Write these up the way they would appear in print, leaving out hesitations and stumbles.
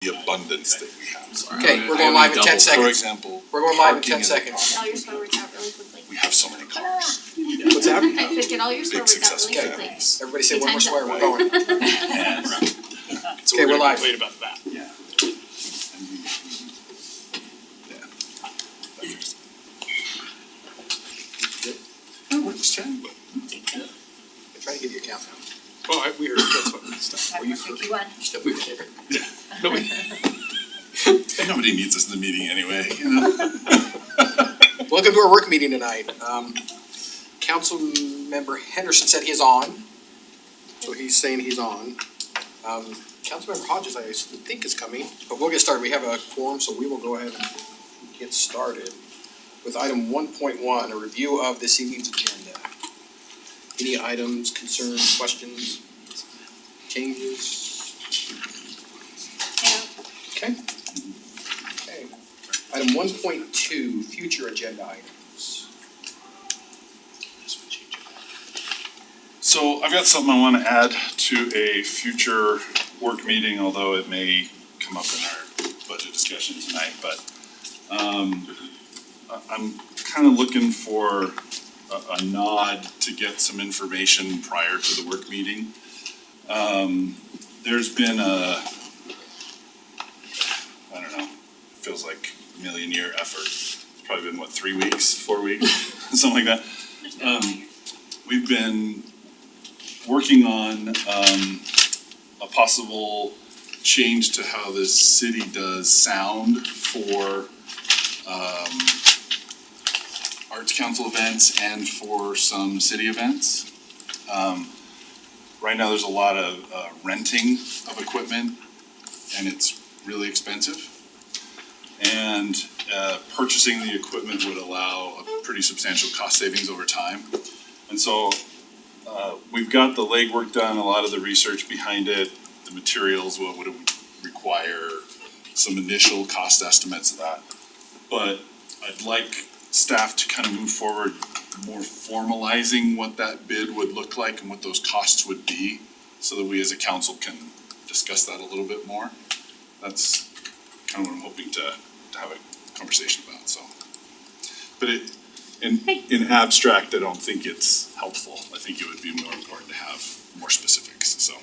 the abundance that we have. Sorry. Okay, we're going live in 10 seconds. For example, We're going live in parking 10 seconds. Get all your swear words out really quickly. We have so many cars. What's that? I said get all your swear Big words out really successful quickly. families. Everybody say one more Time's swear, up. we're going. And so Okay, we're gonna live. Wait about that. Yeah. Oh, we're just chatting. I'm trying to give you a countdown. Oh, we heard, that's what, stuff. Well, you 51. still moving here. Nobody needs us in the meeting anyway, you know? Welcome to our work meeting tonight. Council member Henderson said he is on, so he's saying he's on. Councilmember Hodges, I think is coming, but we'll get started. We have a quorum, so we will go ahead and get started with item 1.1, a review of this evening's agenda. Any items, concerns, questions, changes? Okay. Okay. Item 1.2, future agenda items. So I've got something I want to add to a future work meeting, although it may come up in our budget discussion tonight, but I'm kind of looking for a nod to get some information prior to the work meeting. There's been I don't know, feels like a million-year effort. It's probably been, 3 weeks, 4 weeks, something like that. We've been working on a possible change to how the city does sound for Arts Council events and for some city events. Right now, there's a lot of renting of equipment, and it's really expensive. And purchasing the equipment would allow a pretty substantial cost savings over time. And so we've got the legwork done, a lot of the research behind it, the materials, what would it require, some initial cost estimates of that. But I'd like staff to kind of move forward more formalizing what that bid would look like and what those costs would be, so that we as a council can discuss that a little bit more. That's kind of what I'm hoping to have a conversation about, so. But in abstract, I don't think it's helpful. I think it would be more important to have more specifics, so.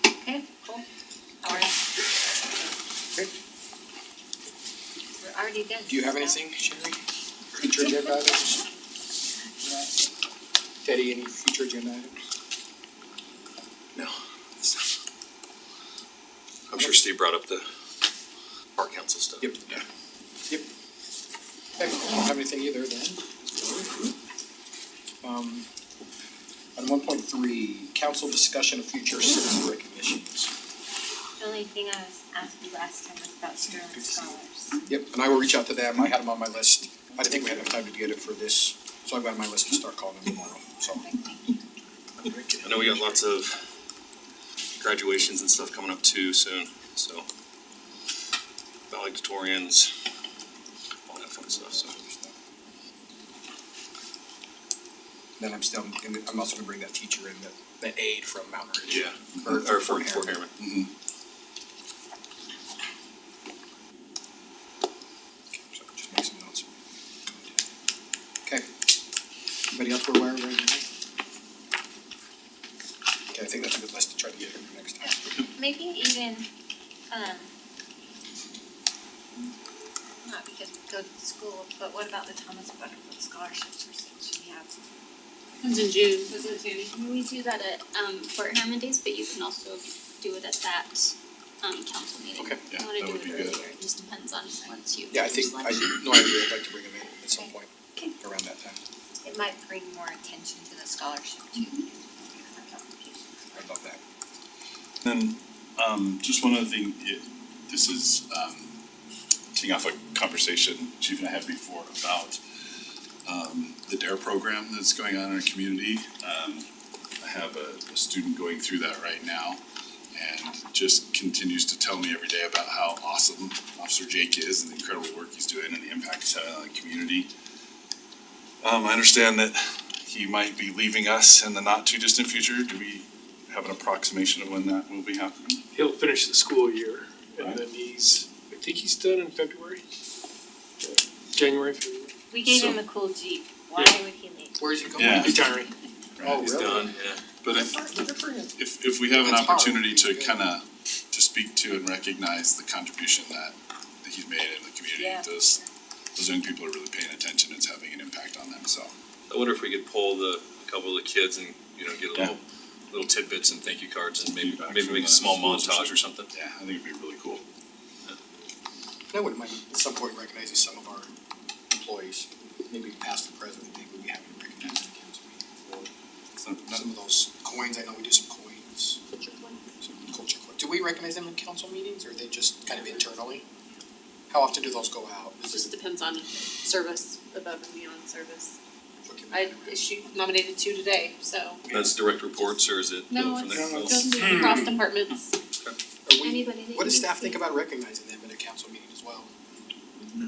Okay, cool. Alright. Okay. We're already done. Do you have anything, Sherry? Future agenda items? Teddy, any future agenda items? No. I'm sure Steve brought up the park council stuff. Yep. Yeah. Yep. Okay, I don't have anything either then. On 1.3, council discussion of future citizen recognitions. The only thing I was asked you last time was about Sterling Scholars. Yep, and I will reach out to them. I had them on my list. I didn't think we had enough time to get it for this, so I've got on my list to start calling them tomorrow, so. I know we got lots of graduations and stuff coming up too soon, so valedictorians, all that fun stuff, so. Then I'm also gonna bring that teacher in, that aide from Mountain Ridge. Yeah, Or or Fort Harriman. Mm-hmm. So just make some notes. Okay. Anybody else we're aware of right now? Okay, I think that's a good list to try to get here for next time. Maybe even, not because we go to the school, but what about the Thomas Butterfield scholarships or something we have? Comes in June. We do that at Fort Harriman Days, but you can also do it at that council meeting. Okay, yeah, If you wanna that do would it be earlier, good. it just depends on once you. Yeah, I think, finish I lunch. no idea, I'd like to bring them in at some point Okay. around that time. It might bring more attention to the scholarship too. I love that. Then, just one other thing, this is, teeing off a conversation Chief and I had before about, the DARE program that's going on in our community. I have a student going through that right now, and just continues to tell me every day about how awesome Officer Jake is and the incredible work he's doing and the impact he's having on the community. I understand that he might be leaving us in the not too distant future. Do we have an approximation of when that will be happening? He'll finish the school year think he's done in February. January, February. We gave So- him a cool Jeep, why would he leave? Where's he going? Yeah. Retiring. Oh, He's really? done, yeah. But Good for him. if we have an That's hard. opportunity to Good. kinda, to speak to and recognize the contribution that he's made in the community, Yeah. those young people are really paying attention, it's having an impact on them, so. I wonder if we could pull a couple of the kids and, get a little tidbits and thank you cards and maybe Feedback make from a the small schools or montage or something. Yeah, I think it'd be really cool. I wouldn't mind at some point recognizing some of our employees, maybe past and present, maybe we haven't recognized in the council meeting. So, Or some of those coins, I know we do some coins. Some culture coins. Do we recognize them in council meetings, or are they just kind of internally? How often do those go out? It just depends on service, above and beyond service. Okay. I nominated 2 today, so. That's direct reports or is it No, from there? it's across departments. Are we- Anybody that What does you staff see. think about recognizing them in a council meeting as well?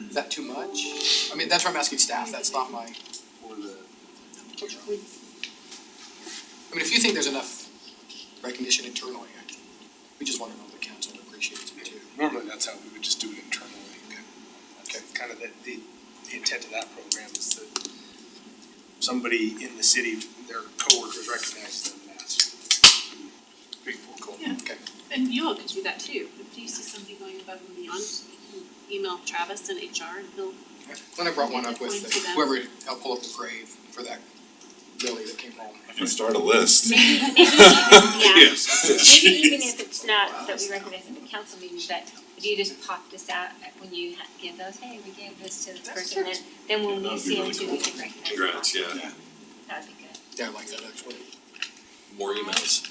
Is that too much? I mean, that's why I'm asking staff, that's not my. I mean, if you think there's enough recognition internally, we just wanna know the council appreciates it too. Normally, that's how we would just do it internally. Okay. Kind of the intent of that program is that somebody in the city, their coworkers recognize them as big full cool. Yeah. Okay. And you all could do that too. If you see somebody going above and beyond, you can email Travis in HR and he'll. Then I brought one up with Point to them. whoever helped pull up the grave for that Lily that came home. I can start a list. Maybe even, yeah, Yes. maybe even if it's not that we recognize at the council meeting, but if you just pop this out when you give those, hey, we gave this to the person, then when That we would be see them really too, cool. we can recognize them. Congrats, yeah. That'd be good. Yeah, I like that actually. More emails.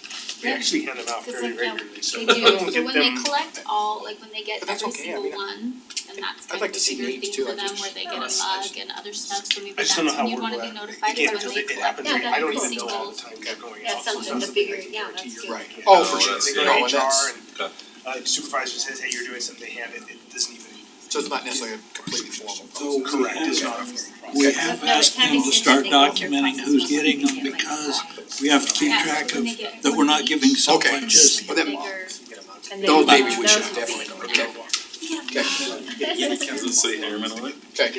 We actually hand them out Cause fairly like, yeah, regularly, so. they I don't do, so get when they them- collect all, like when they get But that's every okay, I single mean, one, and that's I'd kind like of to a see bigger names thing too, for I them, just- where they I get a just- mug and other stuff, so maybe I that's just don't know when how you'd we're wanna be allowed, notified, again, is when because they it collect happens, that I don't every even know single. all the time they're going out. That's so something it's the not bigger, I can yeah, guarantee that's you're good. right, yeah. Oh, No, for sure. that's- They yeah. go No, to and HR that's- and, supervisor says, hey, you're doing something, they hand it, it doesn't even. So it's not necessarily a completely formal So process. Correct, it's not a formal process. we have asked them to start documenting who's getting them because we have to keep track of that we're not giving someone Okay. just Well, then, And those then maybe we those should would be- definitely, okay, okay, Kansas City Harriman on it? okay.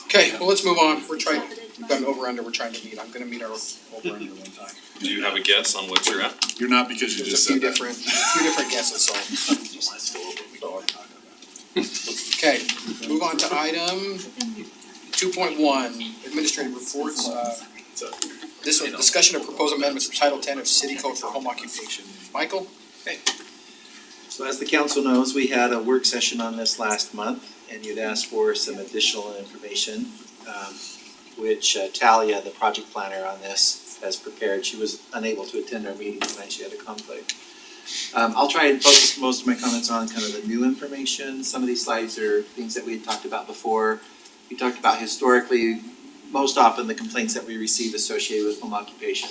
Okay, well, let's move on, we're trying, we've got an over-under we're trying to meet, I'm gonna meet our over-under one time. Do you have a guess on what you're at? You're not because you There's just a few said that. different guesses, so. Okay, move on to item 2.1, administrative reports, this was discussion of proposed amendments to Title 10 of City Code for Home Occupation. Michael? So as the council knows, we had a work session on this last month, and you'd asked for some additional information, which Talia, the project planner on this, has prepared. She was unable to attend our meeting tonight, she had a conflict. I'll try and focus most of my comments on kind of the new information. Some of these slides are things that we had talked about before. We talked about historically, most often the complaints that we receive associated with home occupation.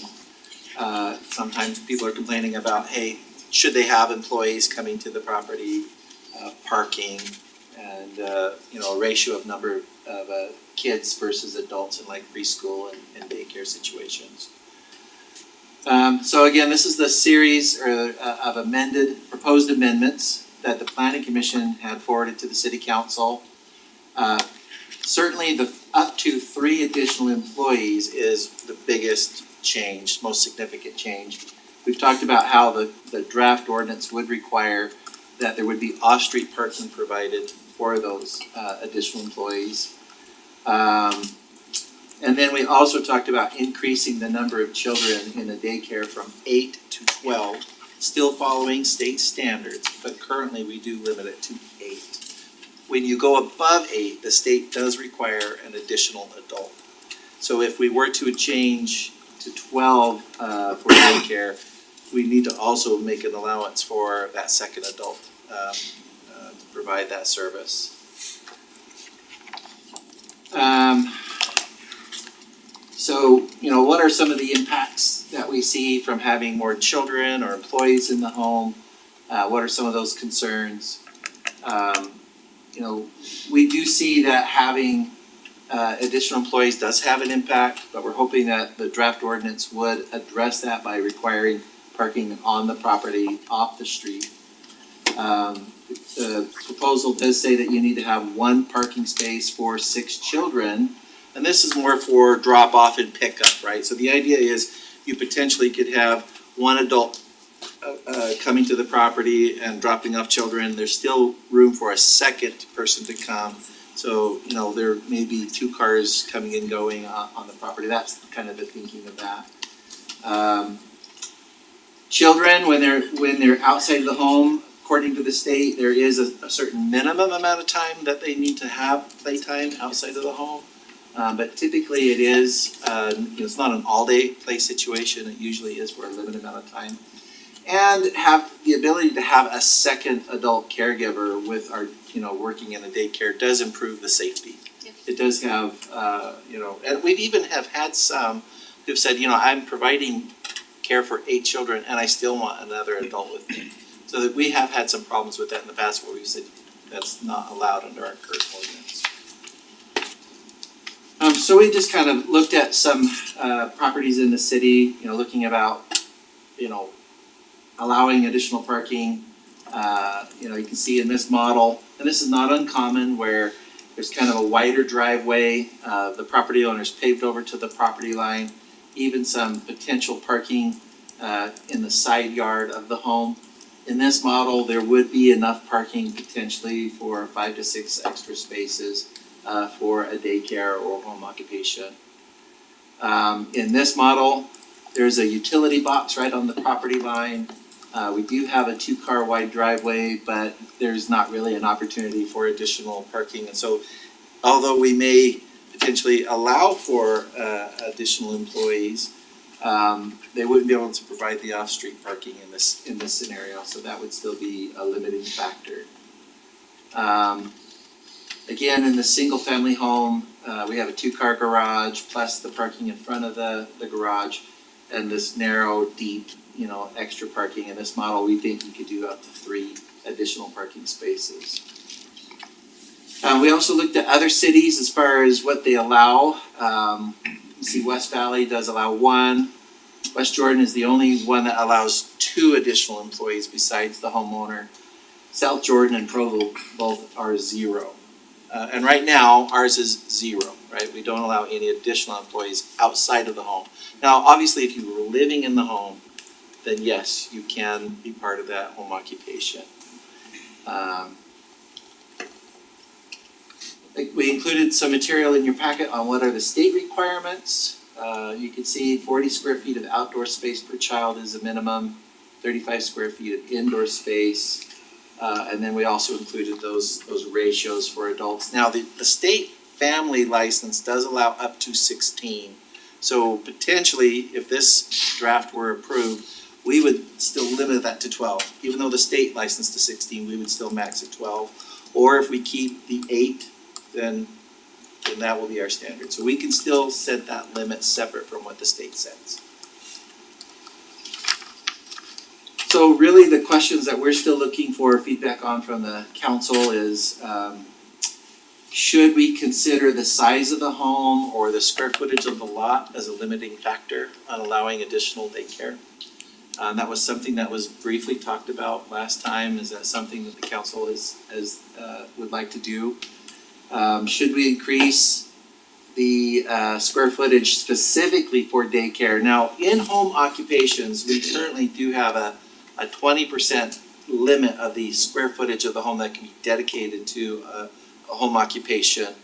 Sometimes people are complaining about, hey, should they have employees coming to the property, parking, and a ratio of number of kids versus adults in like preschool and daycare situations. So again, this is the series of proposed amendments that the planning commission had forwarded to the city council. Certainly the up to 3 additional employees is the biggest change, most significant change. We've talked about how the draft ordinance would require that there would be off-street parking provided for those additional employees. And then we also talked about increasing the number of children in a daycare from 8 to 12, still following state standards, but currently we do limit it to 8. When you go above 8, the state does require an additional adult. So if we were to change to 12 for daycare, we need to also make an allowance for that second adult to provide that service. So, what are some of the impacts that we see from having more children or employees in the home? What are some of those concerns? We do see that having additional employees does have an impact, but we're hoping that the draft ordinance would address that by requiring parking on the property, off the street. the proposal does say that you need to have one parking space for 6 children. And this is more for drop off and pickup, right? So the idea is you potentially could have one adult coming to the property and dropping off children. There's still room for a second person to come. So, you know, there may be 2 cars coming and going on the property. That's kind of the thinking of that. Children, when they're outside of the home, according to the state, there is a certain minimum amount of time that they need to have playtime outside of the home. But typically it is, it's not an all-day play situation. It usually is for a limited amount of time. And have the ability to have a second adult caregiver with our, working in a daycare does improve the safety. Yep. It does have, and we've even have had some who've said, I'm providing care for 8 children and I still want another adult with me. So that we have had some problems with that in the past where we've said that's not allowed under our current ordinance. So we just kind of looked at some properties in the city, looking about, allowing additional parking. You can see in this model, and this is not uncommon, where there's kind of a wider driveway, the property owner's paved over to the property line, even some potential parking in the side yard of the home. In this model, there would be enough parking potentially for 5 to 6 extra spaces for a daycare or home occupation. In this model, there's a utility box right on the property line. We do have a 2-car wide driveway, but there's not really an opportunity for additional parking. And so, although we may potentially allow for additional employees, they wouldn't be able to provide the off-street parking in this scenario, so that would still be a limiting factor. Again, in the single-family home, we have a 2-car garage plus the parking in front of the garage, and this narrow, deep, extra parking. In this model, we think you could do up to 3 additional parking spaces. We also looked at other cities as far as what they allow. You see West Valley does allow 1. West Jordan is the only one that allows 2 additional employees besides the homeowner. South Jordan and Provo both are 0. And right now, ours is 0, right? We don't allow any additional employees outside of the home. Now, obviously, if you were living in the home, then yes, you can be part of that home occupation. We included some material in your packet on what are the state requirements. You can see 40 square feet of outdoor space per child is a minimum, 35 square feet of indoor space. And then we also included those ratios for adults. Now, the state family license does allow up to 16. So potentially, if this draft were approved, we would still limit that to 12. Even though the state licensed to 16, we would still max at 12. Or if we keep the 8, then that will be our standard. So we can still set that limit separate from what the state sets. So really the questions that we're still looking for feedback on from the council is, should we consider the size of the home or the square footage of the lot as a limiting factor on allowing additional daycare? That was something that was briefly talked about last time. Is that something that the council would like to do? Should we increase the square footage specifically for daycare? Now, in-home occupations, we currently do have a 20% limit of the square footage of the home that can be dedicated to a home occupation.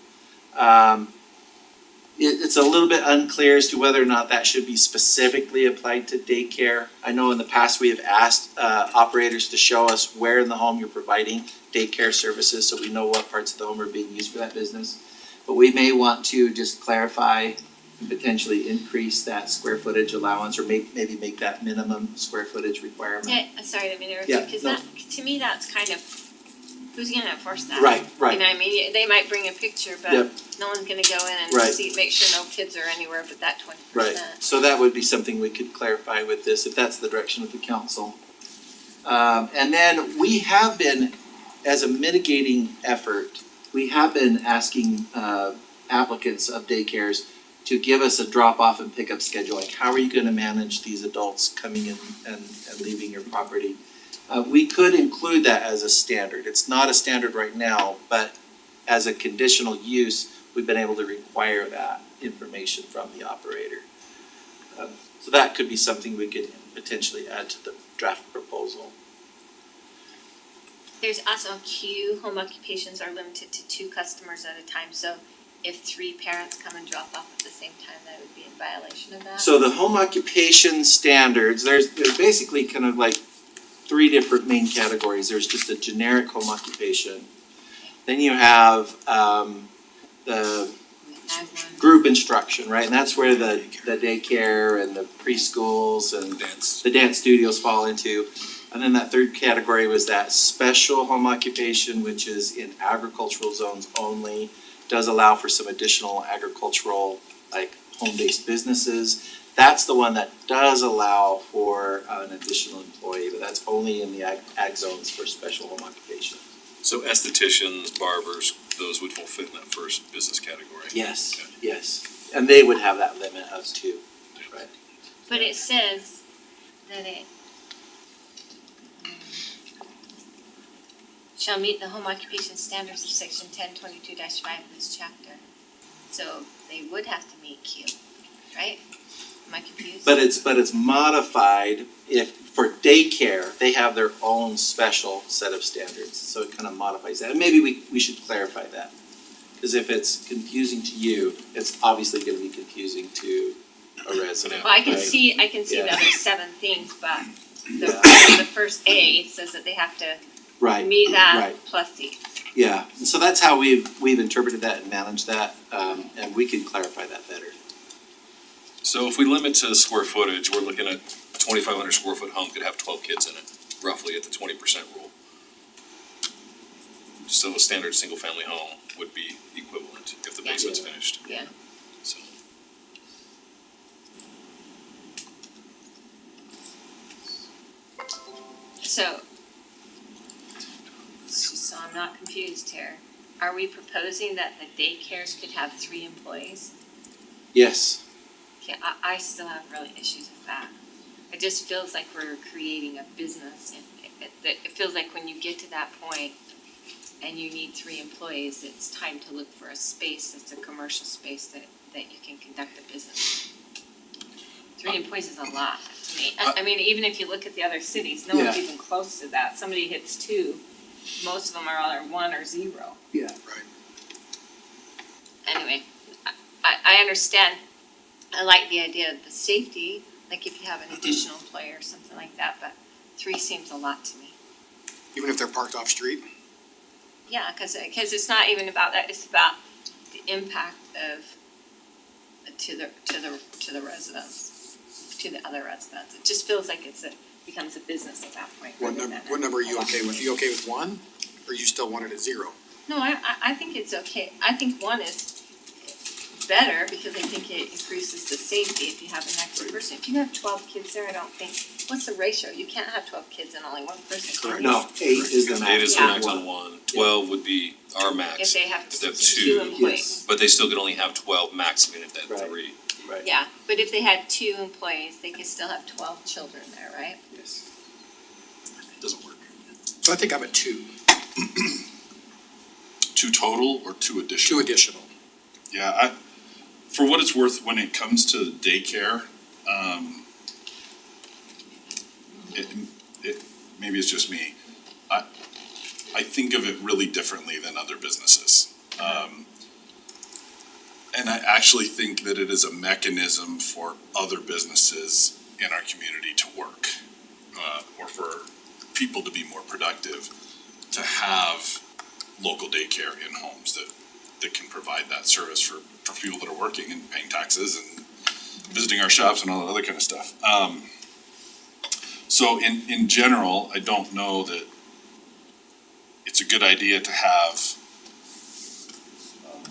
It's a little bit unclear as to whether or not that should be specifically applied to daycare. I know in the past we have asked operators to show us where in the home you're providing daycare services so we know what parts of the home are being used for that business. But we may want to just clarify and potentially increase that square footage allowance or maybe make that minimum square footage requirement. Yeah, sorry to interrupt Yeah, you, because no. that, to me, that's kind of, who's gonna enforce that? Right. You know what I mean? They might bring a picture, but Yep. no one's gonna go in and Right. see, make sure no kids are anywhere but that 20%. Right, so that would be something we could clarify with this, if that's the direction of the council. And then we have been, as a mitigating effort, we have been asking applicants of daycares to give us a drop-off and pickup schedule, like how are you gonna manage these adults coming in and leaving your property? We could include that as a standard. It's not a standard right now, but as a conditional use, we've been able to require that information from the operator. So that could be something we could potentially add to the draft proposal. There's also a queue, home occupations are limited to 2 customers at a time, so if 3 parents come and drop off at the same time, that would be in violation of that? So the home occupation standards, there's basically kind of like 3 different main categories. There's just a generic home occupation. Then you have the Ag one. group instruction, right? And that's where the daycare and the preschools and the dance studios fall into. And then that 3rd category was that special home occupation, which is in agricultural zones only. Does allow for some additional agricultural, like home-based businesses. That's the one that does allow for an additional employee, but that's only in the ag zones for special home occupation. So estheticians, barbers, those would fall fit in that first business category. Yes, yes. And they would have that limit of 2, right? But it says that it shall meet the home occupation standards of section 1022-5 of this chapter. So they would have to meet Q, right? Am I confused? But it's modified if, for daycare, they have their own special set of standards, so it kind of modifies that. And maybe we should clarify that. Because if it's confusing to you, it's obviously gonna be confusing to a resident, Well, I can right? see the Yeah. other 7 things, but Yeah. the first A says that they have to Right, meet that right. plus C. Yeah, and so that's how we've interpreted that and managed that, and we can clarify that better. So if we limit to square footage, we're looking at a 2,500 square foot home could have 12 kids in it, roughly at the 20% rule. So a standard single family home would be equivalent if the Yeah. basement's finished. Yeah. So. So I'm not confused here. Are we proposing that the daycares could have 3 employees? Yes, Okay, I still have really issues with that. It just feels like we're creating a business, and it feels like when you get to that point and you need 3 employees, it's time to look for a space that's a commercial space that you can conduct a business. 3 employees is a lot to me. I mean, even if you look at the other cities, no one's Yeah. even close to that. Somebody hits 2, most of them are either 1 or 0. Yeah. Right. Anyway, I understand. I like the idea of the safety, like if you have an additional employee or something like that, but 3 seems a lot to me. Even if they're parked off street? Yeah, cause it's not even about that, it's about the impact of, to the residents, to the other residents. It just feels like becomes a business at that point. What rather than what number are you a- okay with? You okay with 1? Or you still want it at 0? No, I think it's okay. I think 1 is better because I think it increases the safety if you have an extra person. If you have 12 kids there, I don't think, what's the ratio? You can't have 12 kids and only 1 person, can Correct. you? no, 8 is the max. 8 is the Yeah. max on 1, 12 would be our If max, they have if they have 2 2, employees. but they still could only have 12 maximum at that Right. 3. Right, Yeah, but if they had 2 employees, they could still have 12 children there, right? yes. It doesn't work. So I think I'm at 2. 2 total or 2 additional? 2 additional. Yeah, for what it's worth, when it comes to daycare, it, maybe it's just me. I think of it really differently than other businesses. And I actually think that it is a mechanism for other businesses in our community to work, or for people to be more productive, to have local daycare in homes that can provide that service for people that are working and paying taxes and visiting our shops and all that other kind of stuff. So in general, I don't know that it's a good idea to have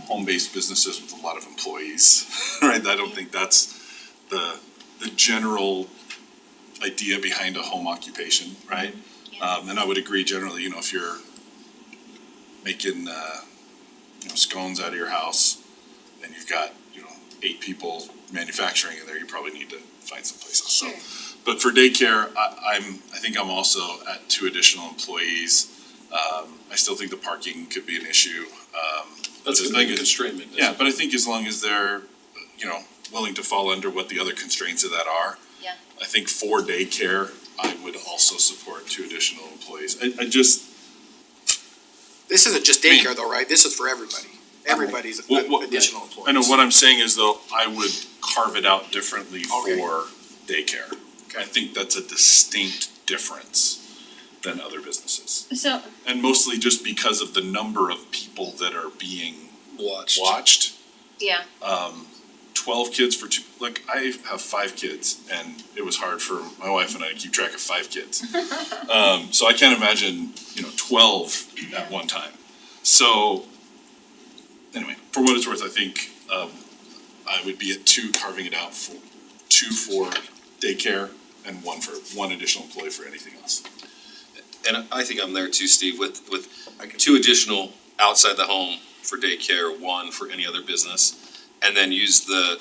home-based businesses with a lot of employees, right? I don't think that's the general idea behind a home occupation, right? And I would agree generally, if you're making, scones out of your house and you've got, 8 people manufacturing in there, you probably need to find some places. So, But for daycare, I think I'm also at 2 additional employees. I still think the parking could be an issue. That's But a I think big it's- constraint. Yeah, but I think as long as they're, willing to fall under what the other constraints of that are. Yeah. I think for daycare, I would also support 2 additional employees. I just, This isn't just daycare though, right? This is for everybody. Everybody's What- additional employees. I know what I'm saying is though, I would carve it out differently Okay. for daycare. I think that's a distinct difference than other businesses. So, And mostly just because of the number of people that are being watched. yeah, 12 kids for 2, like I have 5 kids and it was hard for my wife and I to keep track of 5 kids. So I can't imagine, 12 at one time. So anyway, for what it's worth, I think, I would be at 2 carving it out for 2 for daycare and 1 additional employee for anything else. And I think I'm there too, Steve, with 2 additional outside the home for daycare, 1 for any other business. And then use the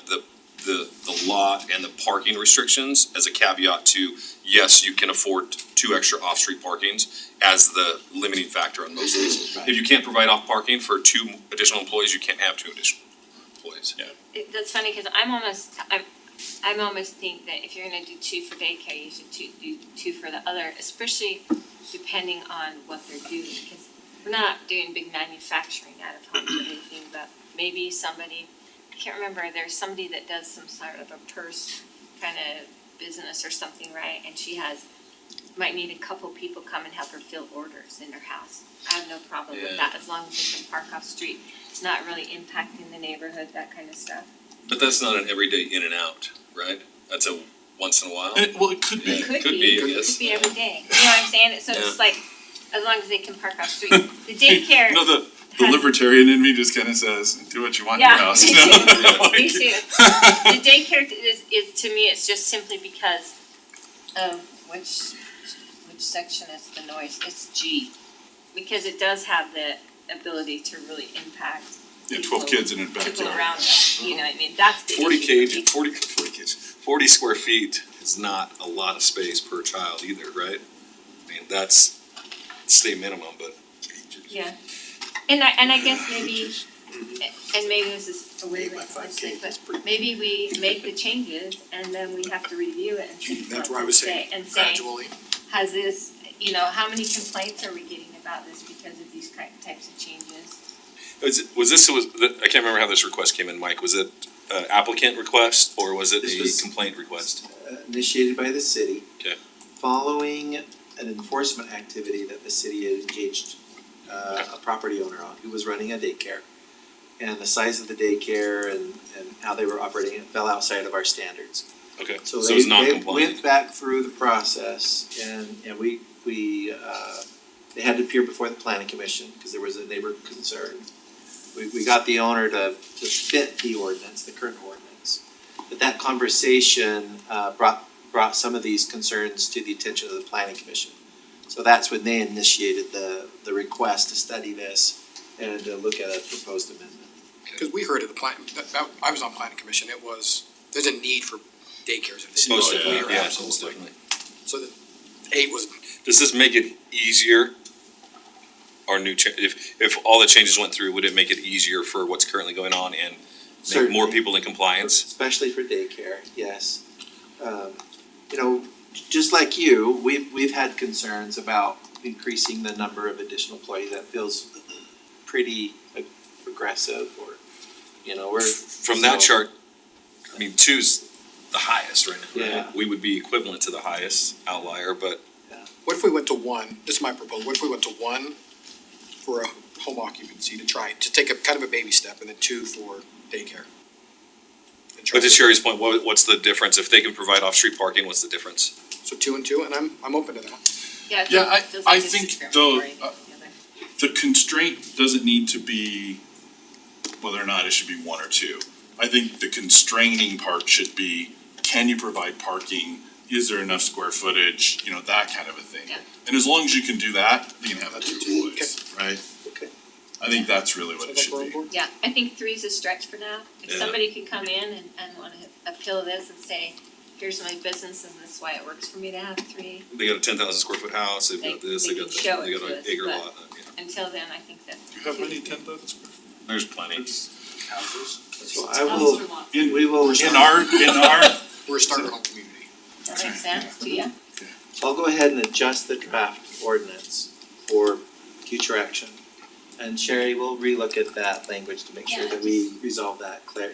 lot and the parking restrictions as a caveat to, yes, you can afford 2 extra off-street parkings as the limiting factor on most of these. If you can't provide off parking for 2 additional employees, you can't have 2 additional employees. Yeah. that's funny, cause I'm almost think that if you're gonna do 2 for daycare, you should do 2 for the other, especially depending on what they're doing, cause we're not doing big manufacturing out of home or anything, but maybe somebody, I can't remember, there's somebody that does some sort of a purse kind of business or something, right? And she might need a couple people come and help her fill orders in her house. I have no problem with that, as long as they can park off street. It's not really impacting the neighborhood, that kind of stuff. But that's not an everyday in and out, right? That's a once in a while. Well, it could be. Yeah. Could be, I guess. Could be every day, you know what I'm saying? So it's like, as long as they can park off street. The daycare. The libertarian in me just kind of says, do what you want in your house. Me you know? too, Like- me too. The daycare is, to me, it's just simply because of which section is the noise, it's G. Because it does have the ability to really impact Yeah, 12 kids in a people backyard. around us, you know what I mean? That's the 40 issue. 40 square feet is not a lot of space per child either, right? I mean, that's state minimum, but. Yeah, and I guess maybe, and maybe this is a weird way to say, but maybe we make the changes and then we have to review it and see That's what what I we was say, saying, and say, gradually. has this, how many complaints are we getting about this because of these types of changes? I can't remember how this request came in, Mike. Was it applicant request or was it This was- a complaint request? Initiated by the city. Okay. Following an enforcement activity that the city had engaged a property owner on who was running a daycare. And the size of the daycare and how they were operating it fell outside of our standards. Okay, So so they, it's they non-compliant. went back through the process and we they had to appear before the planning commission because there was a neighbor concern. We got the owner to fit the ordinance, the current ordinance. But that conversation brought some of these concerns to the attention of the planning commission. So that's when they initiated the request to study this and to look at a proposed amendment. Cause we heard of the plan, I was on planning commission, there's a need for daycares in the city. Most Oh, of yeah. it, yeah, absolutely. So the 8 was, Does this make it easier? Our new if all the changes went through, would it make it easier for what's currently going on and make more Certainly. people in compliance? Especially for daycare, yes. Just like you, we've had concerns about increasing the number of additional employees. That feels pretty aggressive or, we're. From that so- chart, I mean, 2's the highest right now, right? Yeah. We would be equivalent to the highest outlier, but what if we went to 1, this is my proposal, what if we went to 1 for a home occupancy to take a kind of a baby step and then 2 for daycare? And try to Sherry's point, what's the difference? If they can provide off-street parking, what's the difference? So 2 and 2, and I'm open to that. Yeah, Yeah, it feels I like it's think though, discriminatory against the other. the constraint doesn't need to be whether or not it should be 1 or 2. I think the constraining part should be, can you provide parking? Is there enough square footage? That kind of a thing. Yeah. And as long as you can do that, you can have 2 employees, right? Okay. I think that's really what it Sounds like we're on should be. board. Yeah, I think 3's a stretch for now. If Yeah. somebody could come in and wanna appeal this and say, here's my business and this is why it works for me to have three. They got a 10,000 square foot house, they've got this, They they got can show that, they it got to an us, acre but- lot, yeah. Until then, I think that. You have any 10,000 square foot There's plenty. houses? So I will, In, we will, in our, We're a starter home community. Does that make sense to you? I'll go ahead and adjust the draft ordinance for future action. And Sherry, we'll relook at that language to make sure Yeah, that we resolve that that,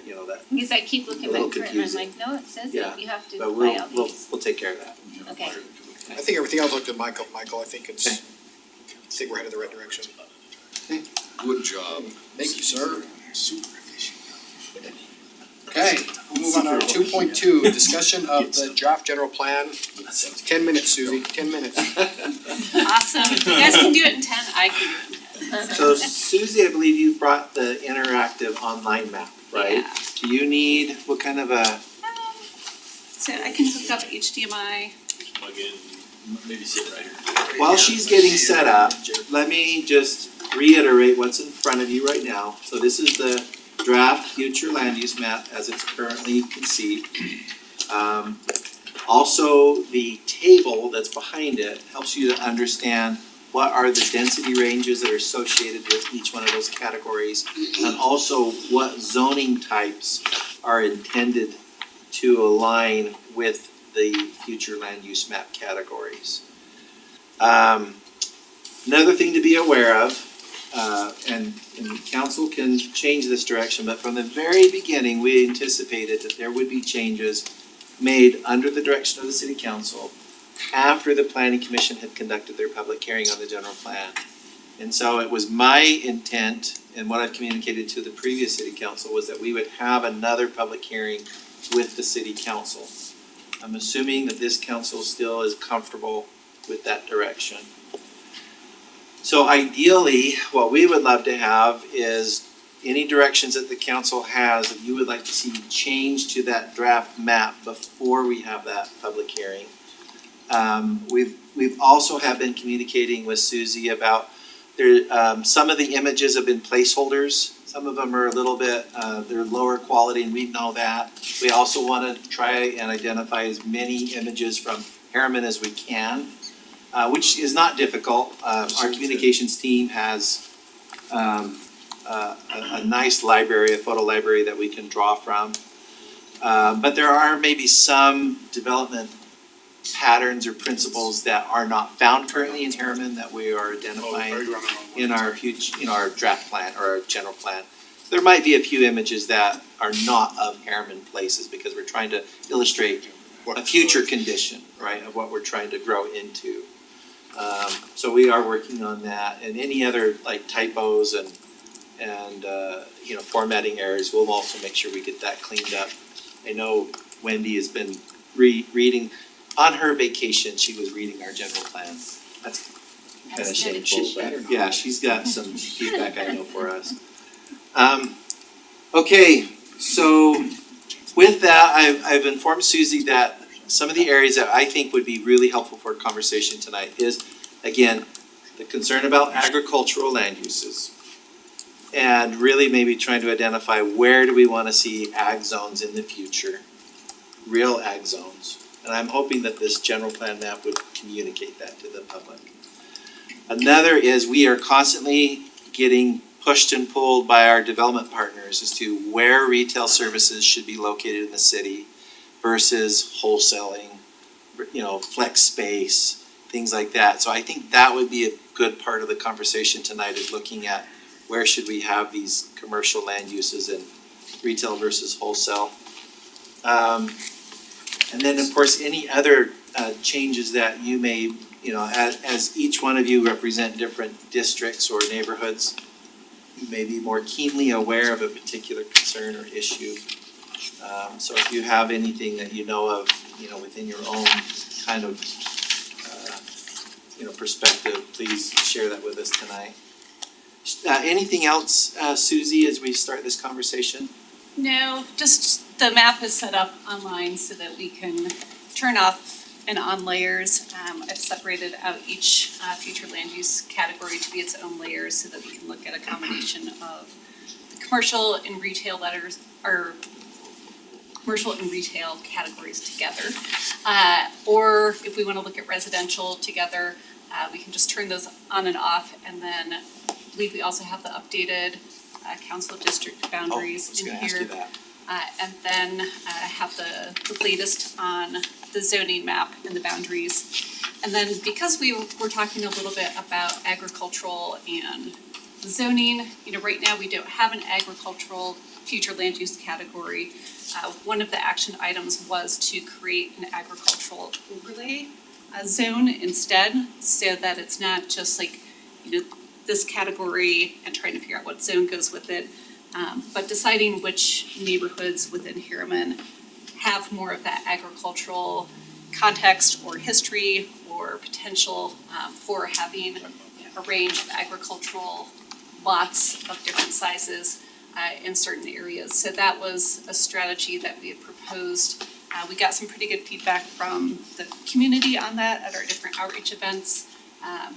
Because I keep looking A little back through it and I'm confusing. like, no, it says Yeah, that you have to but buy all we'll these. take care of that. Okay. I think everything else looked at Michael, I think I think we're headed the right direction. Good job. Thank you, sir. Super efficient. Okay, we'll move on to 2.2, discussion of the draft general plan. 10 minutes, Susie, 10 minutes. Awesome. If you guys can do it in 10, I can do it in 10. So Susie, I believe you brought the interactive online map, right? Yeah. Do you need, what kind of a, So I can hook up HDMI. Plug in, maybe sit right here. while she's getting set up, let me just reiterate what's in front of you right now. So this is the draft future land use map as it's currently conceived. Also, the table that's behind it helps you to understand what are the density ranges that are associated with each one of those categories, and also what zoning types are intended to align with the future land use map categories. Another thing to be aware of, and council can change this direction, but from the very beginning, we anticipated that there would be changes made under the direction of the city council after the planning commission had conducted their public hearing on the general plan. And so it was my intent, and what I've communicated to the previous city council, was that we would have another public hearing with the city council. I'm assuming that this council still is comfortable with that direction. So ideally, what we would love to have is any directions that the council has that you would like to see change to that draft map before we have that public hearing. We've also have been communicating with Susie about there, some of the images have been placeholders. Some of them are a little bit, they're lower quality, and we know that. We also wanna try and identify as many images from Harriman as we can, which is not difficult. Our communications team has a nice library, a photo library that we can draw from. But there are maybe some development patterns or principles that are not found currently in Harriman that we are identifying in our future, in our draft plan or our general plan. There might be a few images that are not of Harriman places because we're trying to illustrate a future condition, right, of what we're trying to grow into. So we are working on that, and any other like typos and formatting errors, we'll also make sure we get that cleaned up. I know Wendy has been reading, on her vacation, she was reading our general plan. That's kinda shameful, but yeah, she's got some feedback I know for us. Okay, so with that, I've informed Susie that some of the areas that I think would be really helpful for a conversation tonight is, again, the concern about agricultural land uses. And really maybe trying to identify where do we wanna see ag zones in the future, real ag zones. And I'm hoping that this general plan map would communicate that to the public. Another is we are constantly getting pushed and pulled by our development partners as to where retail services should be located in the city versus wholesaling, flex space, things like that. So I think that would be a good part of the conversation tonight, is looking at where should we have these commercial land uses in retail versus wholesale. And then of course, any other changes that you may, as each one of you represent different districts or neighborhoods, you may be more keenly aware of a particular concern or issue. So if you have anything that you know of, within your own kind of, perspective, please share that with us tonight. Anything else, Susie, as we start this conversation? No, just the map is set up online so that we can turn off and on layers. I've separated out each future land use category to be its own layers so that we can look at a combination of the commercial and retail letters or commercial and retail categories together. Or if we wanna look at residential together, we can just turn those on and off, and then I believe we also have the updated council district boundaries in here. I was gonna ask you that. And then have the latest on the zoning map and the boundaries. And then because we were talking a little bit about agricultural and zoning, right now we don't have an agricultural future land use category. One of the action items was to create an agricultural overlay zone instead, so that it's not just like, this category and trying to figure out what zone goes with it. But deciding which neighborhoods within Harriman have more of that agricultural context or history or potential for having a range of agricultural lots of different sizes in certain areas. So that was a strategy that we had proposed. We got some pretty good feedback from the community on that at our different outreach events,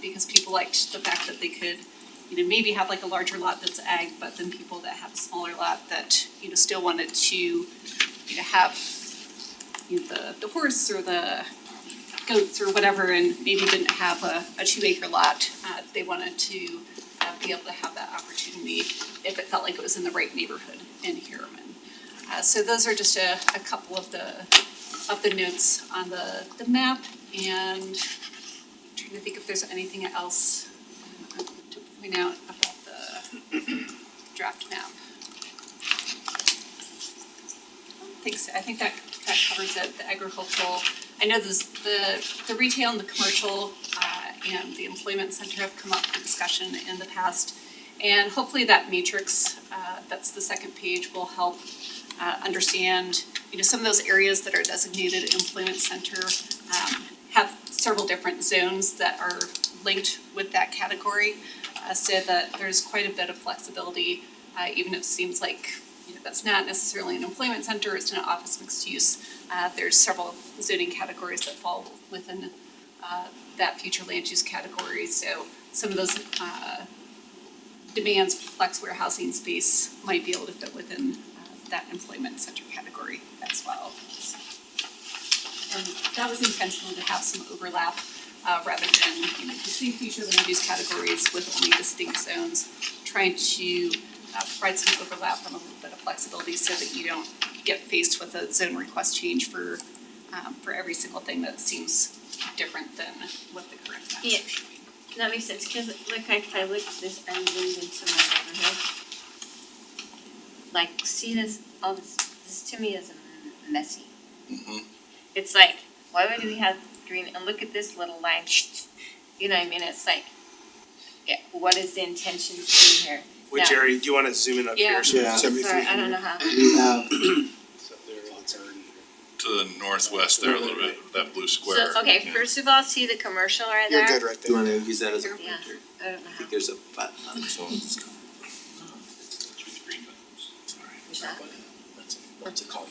because people liked the fact that they could maybe have like a larger lot that's ag, but then people that have a smaller lot that, still wanted to, have the horse or the goats or whatever, and maybe didn't have a 2-acre lot. They wanted to be able to have that opportunity if it felt like it was in the right neighborhood in Harriman. So those are just a couple of the notes on the map, and I'm trying to think if there's anything else to point out about the draft map. Thanks, I think that covers it, the agricultural. I know the retail and the commercial and the employment center have come up for discussion in the past. And hopefully that matrix, that's the second page, will help understand, some of those areas that are designated employment center have several different zones that are linked with that category, so that there's quite a bit of flexibility, even if it seems like that's not necessarily an employment center, it's an office mixed use. There's several zoning categories that fall within that future land use category. So some of those demands for flex warehousing space might be able to fit within that employment center category as well. And that was intentional to have some overlap rather than distinct future land use categories with only distinct zones, trying to provide some overlap and a little bit of flexibility so that you don't get faced with a zone request change for every single thing that seems different than what the current map is showing. That makes sense, cause like if I look at this, I'm zoomed into my neighborhood. Like, see this, all this to me is messy. It's like, why would we have green, and look at this little line, you know what I mean, it's like, yeah, what is the intention to be here? Which Now- area, do you wanna zoom in up Yeah. here? So Yeah. Sorry, I don't know how. We have, So there, lots already. To the northwest there a little bit, that blue square. So, okay, Yeah. first of all, see the commercial right You're there? good right do you there. wanna use that as a pointer? Yeah. I don't know I how. think there's a button on it. So it's Is that? What's it called?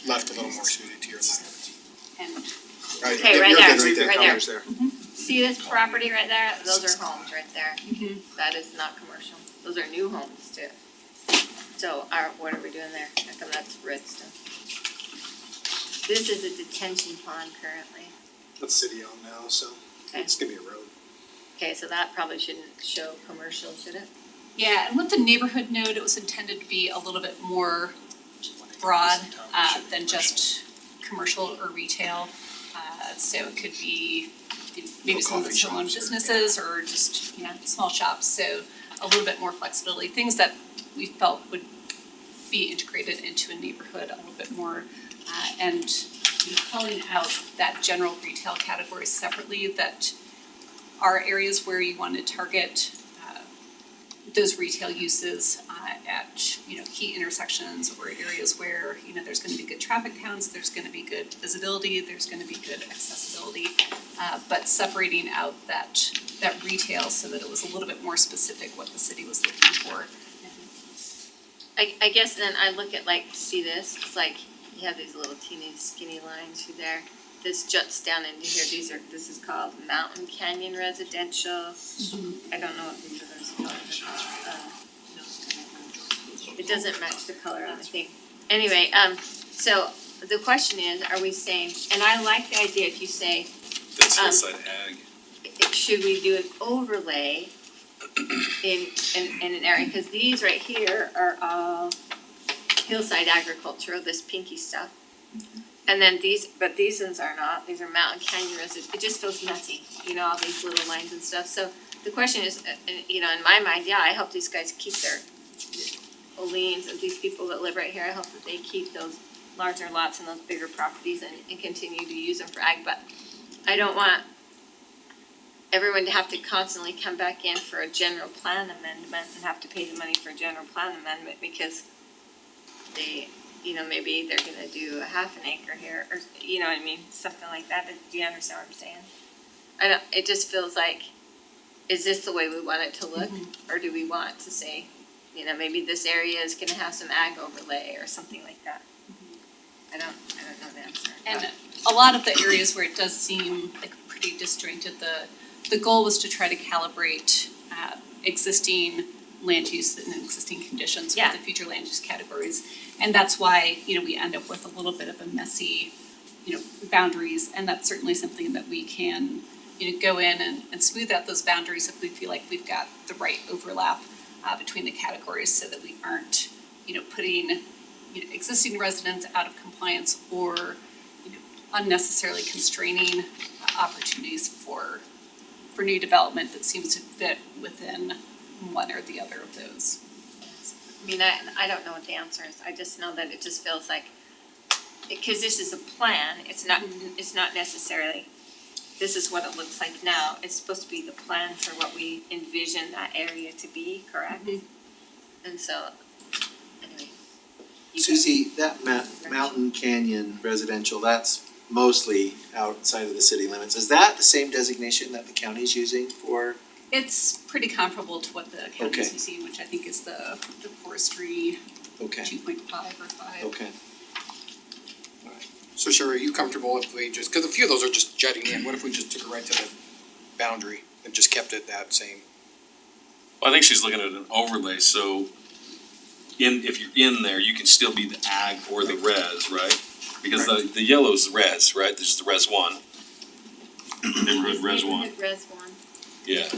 Left a little more suited to your left. And Right, Okay, you're right good there, right there. right there. Colors there. See this property right there? Those are homes right there. That is not commercial. Those are new homes too. So what are we doing there? How come that's red stuff? This is a detention pond currently. That's city owned now, so Okay. it's gonna be a road. Okay, so that probably shouldn't show commercial, should it? yeah, and with the neighborhood node, it was intended to be a little bit more broad than just commercial or retail. So it could be maybe some of the Coffee home shops or- businesses or just, small shops, so a little bit more flexibility, things that we felt would be integrated into a neighborhood a little bit more. And calling out that general retail category separately, that are areas where you want to target those retail uses at key intersections or areas where there's going to be good traffic counts, there's going to be good visibility, there's going to be good accessibility, but separating out that retail so that it was a little bit more specific what the city was looking for. I guess then I look at see this, it's like you have these little teeny skinny lines through there. This juts down into here, this is called Mountain Canyon Residential. I don't know what these other colors are called. It doesn't match the color on the thing. Anyway, So the question is, are we saying, and I like the idea if you say, That's hillside ag. should we do an overlay in an area, cause these right here are all hillside agricultural, this pinky stuff. And then these ones are not, these are mountain canyon residents, it just feels messy, you know, all these little lines and stuff, so the question is, you know, in my mind, yeah, I hope these guys keep their Oleans and these people that live right here, I hope that they keep those larger lots and those bigger properties and continue to use them for ag, but I don't want everyone to have to constantly come back in for a general plan amendment and have to pay the money for a general plan amendment because they, you know, maybe they're gonna do a half an acre here, or, you know what I mean, something like that, do you understand what I'm saying? I don't, it just feels like, is this the way we want it to look, or do we want to say, you know, maybe this area is gonna have some ag overlay or something like that? I don't know the answer. And a lot of the areas where it does seem like pretty disjointed, the goal was to try to calibrate existing land use and existing conditions with Yeah. the future land use categories. And that's why, you know, we end up with a little bit of a messy, you know, boundaries, and that's certainly something that we can, you know, go in and smooth out those boundaries if we feel like we've got the right overlap between the categories so that we aren't, you know, putting, you know, existing residents out of compliance or, you know, unnecessarily constraining opportunities for new development that seems to fit within one or the other of those. I mean, I don't know what the answer is, I just know that it just feels like, because this is a plan, it's not necessarily, this is what it looks like now, it's supposed to be the plan for what we envision that area to be, correct? And so, anyway. you guys- Susie, that Mountain Canyon residential, that's mostly outside of the city limits. Is that the same designation that the county's using for? It's pretty comparable to what the county's Okay. using, which I think is the forestry Okay, 2.5 or 5. okay. So Sherry, are you comfortable if we just, cause a few of those are just jutting in, what if we just took it right to the boundary and just kept it that same? Well, I think she's looking at an overlay, so if you're in there, you can still be the ag or the res, right? Because the yellow's res, right? This is the res one. Neighborhood res one, Neighborhood res one. yeah.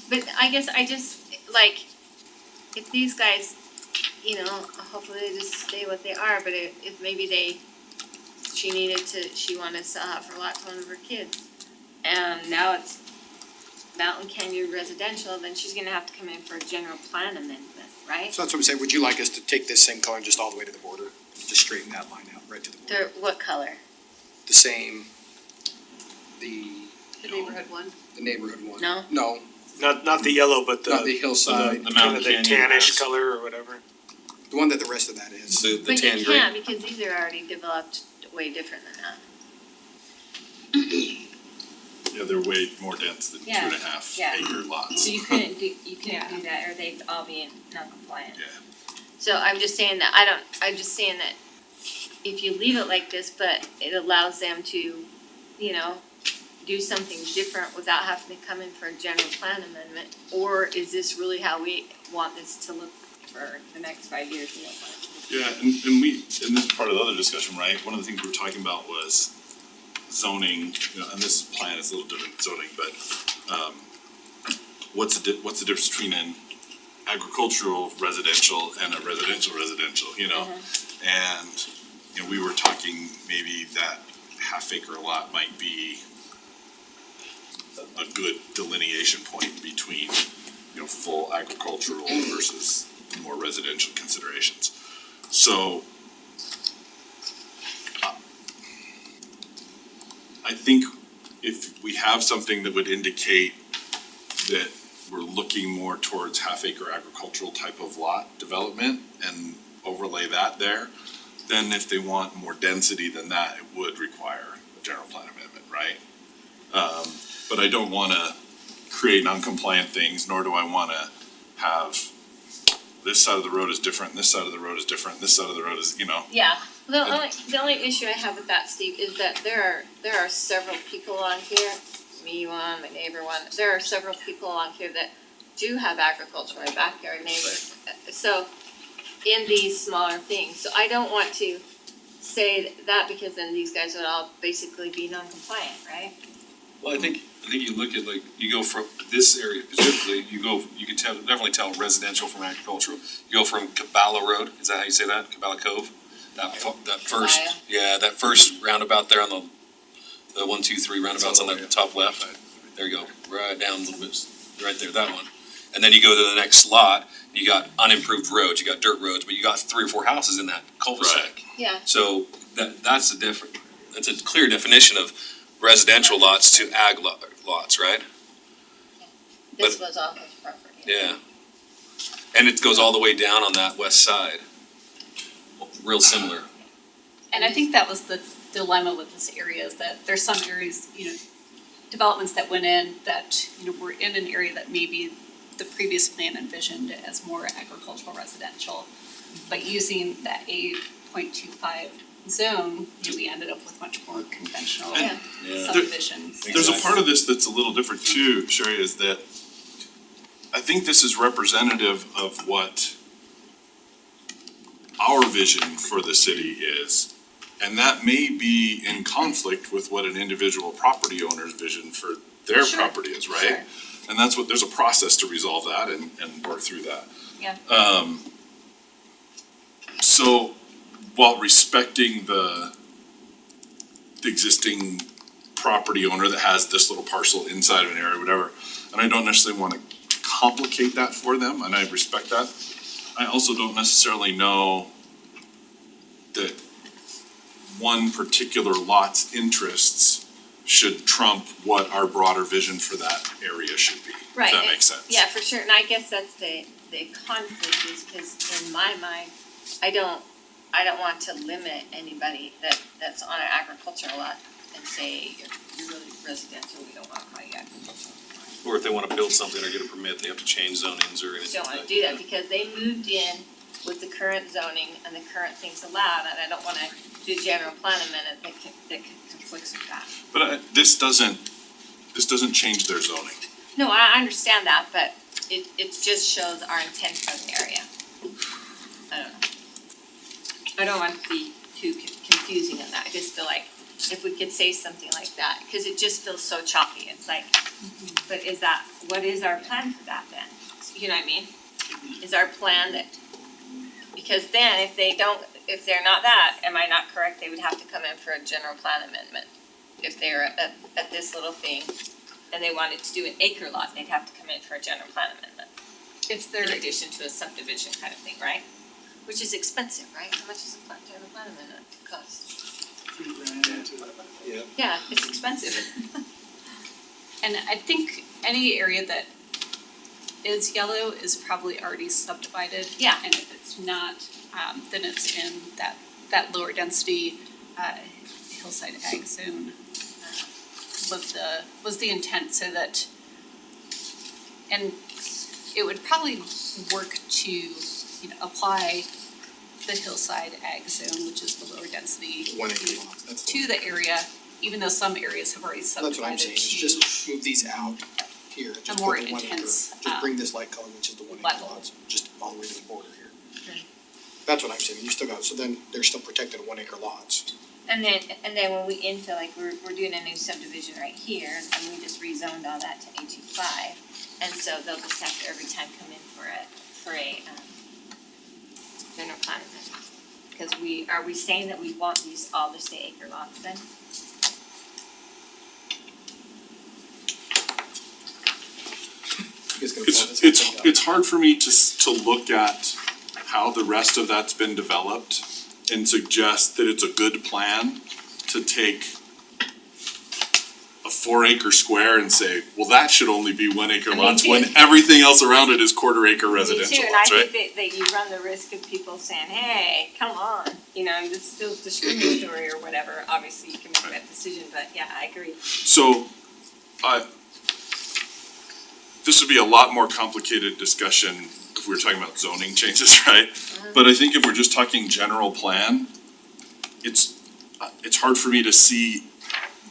But I guess I just, like, if these guys, you know, hopefully they just stay what they are, but if maybe she wanted to sell out for a lot to one of her kids. And now it's Mountain Canyon residential, then she's gonna have to come in for a general plan amendment, right? So that's what I'm saying, would you like us to take this same color just all the way to the border? Just straighten that line out, right to the border? What color? The same, the neighborhood one. the neighborhood one. No? No, Not the yellow, but not the the hillside, The kind Mountain of the Canyon tannish res. color or whatever. the one that the rest of that is. The But tan you green. can't, because these are already developed way different than that. Yeah, they're way more dense than Yeah, 2.5 yeah. acre lots. So you couldn't do that, or they'd all be non-compliant. Yeah. So I'm just saying that, I'm just saying that if you leave it like this, but it allows them to, you know, do something different without having to come in for a general plan amendment, or is this really how we want this to look for the next 5 years? We don't want it to look. Yeah, and this is part of the other discussion, right? One of the things we were talking about was zoning, you know, and this plan is a little different than zoning, but, what's the difference between an agricultural residential and a residential, you know? And, you know, we were talking maybe that half acre lot might be a good delineation point between, you know, full agricultural versus more residential considerations. So, I think if we have something that would indicate that we're looking more towards half acre agricultural type of lot development and overlay that there, then if they want more density than that, it would require a general plan amendment, right? But I don't wanna create non-compliant things, nor do I wanna have this side of the road is different, this side of the road is different, this side of the road is, you know. Yeah, the only issue I have with that, Steve, is that there are several people on here, me one, my neighbor one, there are several people on here that do have agriculture, my backyard neighbors. So, in these smaller things, so I don't want to say that because then these guys would all basically be non-compliant, right? Well, I think you look at like, you go from this area specifically, you can definitely tell residential from agricultural. You go from Cabala Road, is that how you say that? Cabala Cove? That first, Cabaya. yeah, that first roundabout there on the 1, 2, 3 roundabouts on the top left. There you go, right down a little bit, right there, that one. And then you go to the next lot, you got unimproved roads, you got dirt roads, but you got 3 or 4 houses in that cul-de-sac. Yeah. So that's a clear definition of residential lots to ag lots, right? This was off of property. Yeah. And it goes all the way down on that west side. Real similar. And I think that was the dilemma with this area, is that there's some areas, developments that went in that, were in an area that maybe the previous plan envisioned as more agricultural residential. But using that 8.25 zone, we ended up with much more conventional Yeah. subdivisions. There's a part of this that's a little different too, Sherry, is that I think this is representative of what our vision for the city is. And that may be in conflict with what an individual property owner's vision for their Sure. property is, right? Sure. And that's what, there's a process to resolve that and work through that. Yeah. So while respecting the existing property owner that has this little parcel inside of an area, whatever, and I don't necessarily wanna complicate that for them, and I respect that. I also don't necessarily know that one particular lot's interests should trump what our broader vision for that area should be. Right. If that makes sense. Yeah, for sure, and I guess that's the conflict is because in my mind, I don't want to limit anybody that's on an agricultural lot and say, you're really residential, we don't wanna call you agricultural. Or if they wanna build something or get a permit, they have to change zonings or anything. Don't wanna do that because they moved in with the current zoning and the current things allowed, and I don't wanna do general plan amendment that conflicts with that. But this doesn't change their zoning. No, I understand that, but it just shows our intent for the area. I don't know. I don't want to be too confusing on that, I just feel like if we could say something like that, cause it just feels so choppy, it's like, but what is our plan for that then? You know what I mean? Is our plan that, because then if they're not that, am I not correct, they would have to come in for a general plan amendment. If they're at this little thing and they wanted to do an acre lot, they'd have to come in for a general plan amendment. In addition to a subdivision kind of thing, right? Which is expensive, right? How much is a general plan amendment cost? Yeah. Yeah, it's expensive. And I think any area that is yellow is probably already subdivided. Yeah. And if it's not, then it's in that lower density, hillside ag zone was the intent, so that, and it would probably work to, apply the hillside ag zone, which is the lower density, 1 acre lots, that's to the area, even though some areas have already That's what I'm subdivided saying, is to just move these out here, just more put the 1 acre, intense, just bring this light color, which is the 1 acre level. lots, just all the way to the border here. Okay. That's what I'm saying, you still got, so then they're still protected 1 acre lots. And then when we infill, like we're doing a new subdivision right here, and we just rezoned all that to A25. And so they'll just have to every time come in for a general plan amendment. Because are we saying that we want these all to stay acre lots then? You guys gonna pull this It's thing up? it's hard for me to look at how the rest of that's been developed and suggest that it's a good plan to take a 4 acre square and say, well, that should only be 1 acre Me lots, too. when everything else around it is quarter acre residential Me too, lots, and I right? think that you run the risk of people saying, hey, come on, this feels discriminatory or whatever, obviously you can make that decision, but yeah, I agree. So, this would be a lot more complicated discussion if we were talking about zoning changes, right? But I think if we're just talking general plan, it's hard for me to see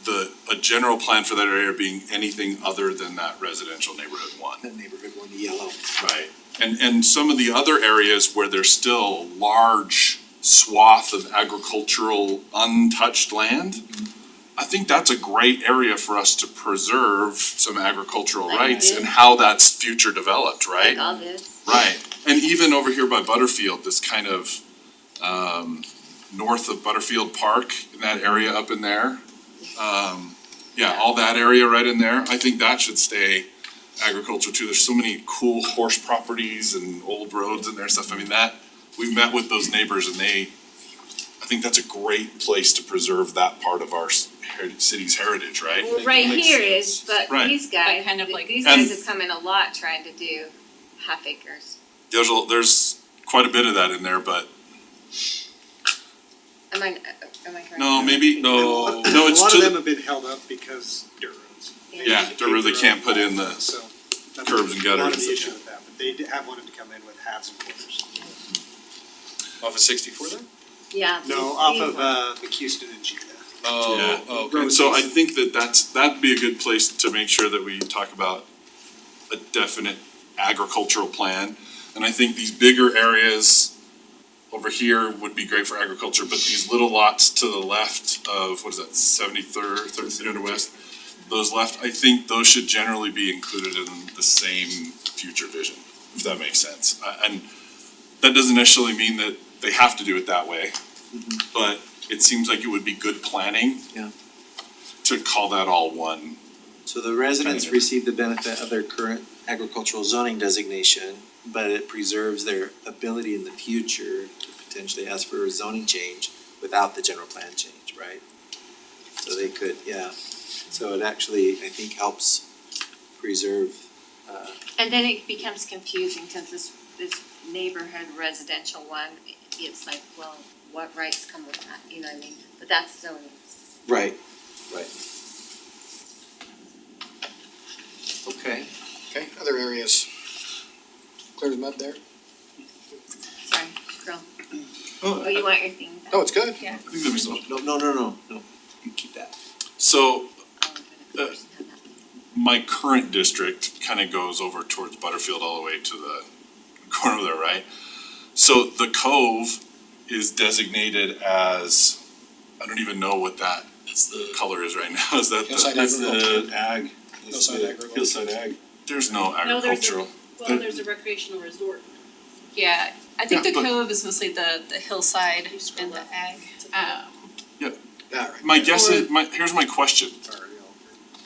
a general plan for that area being anything other than that residential neighborhood one. That neighborhood one, the yellow. Right. And some of the other areas where there's still large swath of agricultural untouched land, I think that's a great area for us to preserve some agricultural Like rights this. and how that's future developed, right? Like all this. Right, and even over here by Butterfield, this kind of north of Butterfield Park, in that area up in there. Yeah, all that area right in there, I think that should stay agriculture too. There's so many cool horse properties and old roads in there and stuff. I mean, that, we've met with those neighbors and I think that's a great place to preserve that part of our city's heritage, right? Well, right here is, but Right. these guys, But kind of like- these And- guys have come in a lot trying to do half acres. There's quite a bit of that in there, but Am I correct? no, maybe, no, it's A lot to of the- them have been held up because dirt roads. Yeah, they really can't put in the So that's curbs and a lot gutters of and the stuff. issue with that, but they have wanted to come in with halves and quarters. Off of 64 there? Yeah. No, these- off these of ones. McHouston and Judah. Oh, Yeah. okay. And so I think that'd be a good place to make sure that we talk about a definite agricultural plan. And I think these bigger areas over here would be great for agriculture, but these little lots to the left of, what is that, 73rd, 300 West? Those left, I think those should generally be included in the same future vision, if that makes sense. And that doesn't necessarily mean that they have to do it that way, but it seems like it would be good planning. Yeah. To call that all one. So the residents receive the benefit of their current agricultural zoning designation, but it preserves their ability in the future to potentially ask for a zoning change without the general plan change, right? So they could, yeah, so it actually, I think, helps preserve, And then it becomes confusing, cause this neighborhood residential one, it's like, well, what rights come with that, you know what I mean? But that's zoning. right. Okay. Okay, other areas. Clear as mud there? Sorry, girl. Oh, you want your thing back? No, it's good. I think that was all. No, you keep that. So Oh, but the person had that. my current district kind of goes over towards Butterfield all the way to the corner there, right? So the Cove is designated as, I don't even know what that color is right now. Is that Hillside the, agriculture. ag. Hillside agriculture. Hillside ag. there's no No, there's agricultural. Well, there's a recreational resort. Yeah, I think Yeah, the but- cove is mostly the hillside You scroll and the up. ag. Yeah, right. My guess is, here's my question. It's already all.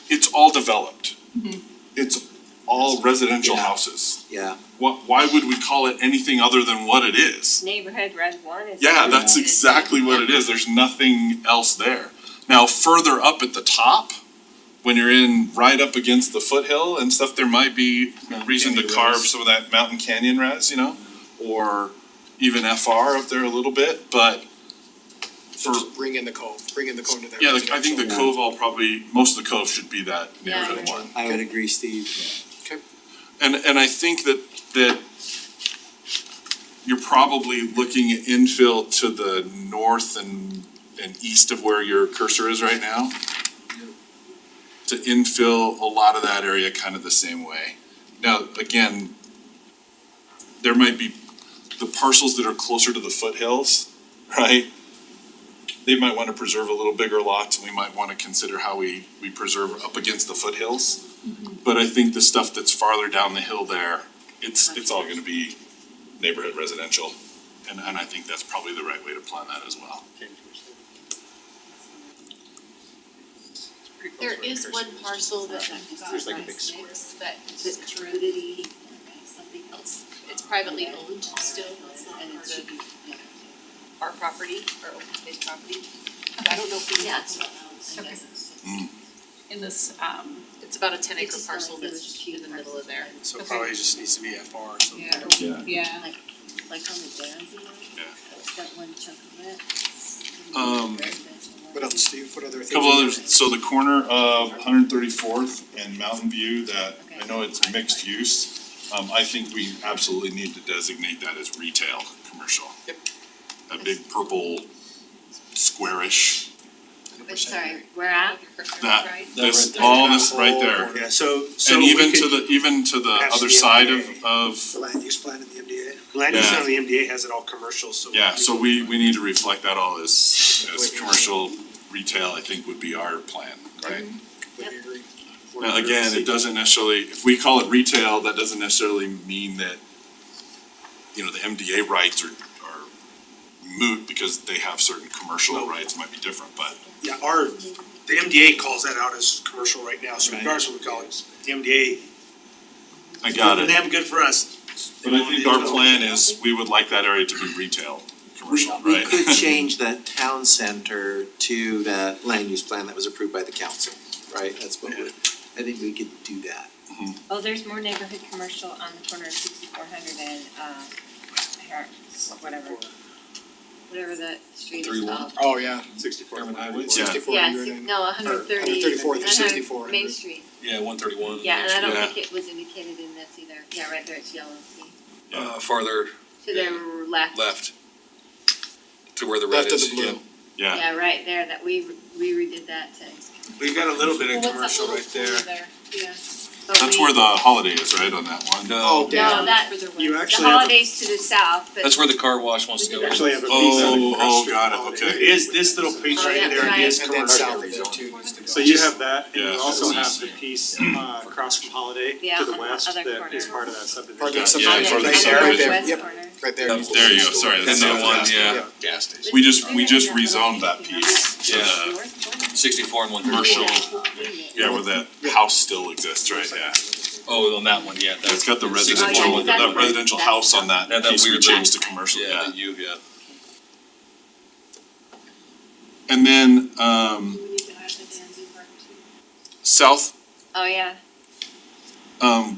It's all developed. Mhm. It's all residential Yeah. houses. Yeah, Why would we call it anything other than what it is? Neighborhood red one is. Yeah, that's exactly what it is. There's nothing else there. Now, further up at the top, when you're in right up against the foothill and stuff, there might be a reason to Canyon carve res. some of that mountain canyon res, you know? Or even FR up there a little bit, but for, Just bring in the cove to that yeah, like, I think the residential. cove all probably, most of the cove should be that Yeah. neighborhood one. I would agree, Steve. And I think that you're probably looking at infill to the north and east of where your cursor is right now. To infill a lot of that area kind of the same way. Now, again, there might be the parcels that are closer to the foothills, right? They might wanna preserve a little bigger lots, and we might wanna consider how we preserve up against the foothills. But I think the stuff that's farther down the hill there, it's all gonna be neighborhood residential. And I think that's probably the right way to plan that as well. There is one parcel that got There's like a big square. mixed, that is currently something else. It's privately owned still, it's not our property, our open space property. I don't know if we Yeah. In this, It's about a 10 acre It's just parcel like that's those just few in the middle of there. So it Okay. probably just needs to be FR or something. yeah, yeah. Like on the downs, you know? Yeah. That one chunk of it. What else, Steve? What other things? Couple others, so the corner of 134th and Mountain View, that, I know it's mixed use. I think we absolutely need to designate that as retail, commercial. Yep. That big purple squarish But sorry, where at? That, this, all this right there. Yeah, so And we even could- to the Patch other the side MDA. of, The land use plan in the MDA? Land use plan in the MDA has it all commercial, so. yeah, so we need to reflect that all as commercial retail, I think would be our plan, right? Completely agree. Now, again, it doesn't necessarily, if we call it retail, that doesn't necessarily mean that, you know, the MDA rights are moot because they have certain commercial rights, might be different, but. Yeah, the MDA calls that out as commercial right now, so Right. regardless of what we call it, the MDA. I got Good it. for them, good for us. But I think our plan is, we would like that area to be retail, commercial, We right? could change that town center to that land use plan that was approved by the council, right? That's what we're, I think we could do that. Oh, there's more neighborhood commercial on the corner of 6400 and Harris, whatever the street is 31. called. Oh, yeah. 64. German highways? Yeah. 6400 Yeah, and- no, 130. 134th and 100 6400. Main Street. Yeah, 131. Yeah, and I don't Yeah. think it was indicated in this either. Yeah, right there, it's yellow, see? Farther To the left. left. To where the red Left of is, the blue. Yeah, Yeah, right there, that we redid that to. We've got a little bit Well, of what's that commercial little right there. pool there? Yeah. but that's we- where the holiday is, right, on that one? Oh, No, down. that, Further west. You the actually have, holidays to the south, but. That's where the car wash wants to We go. did that. actually have a piece Oh, of across oh, street got it, from okay. It is, this little piece Oh, right yeah, there right. is And then commercial. south of there too needs to go. So you have that, and Yeah. you also have the piece across from Holiday Yeah, to the on the west other that corner. is part of that subdivision. Part of that Yeah, subdivision. for the Right there, subdivision. right there, West yep, corner. right there. There you go, sorry, that's And the then one, one, yeah, Gas station. we just rezoned that piece to Yeah. the 64 and 131. commercial, yeah, where that house still exists, right, yeah. Oh, on that one, yeah. It's got the Oh, yeah, residential, that's- that residential house on that That piece we weird changed to little- commercial, Yeah, yeah. the U, yeah. And then, We need to add the Danzy Park too. south, Oh, yeah.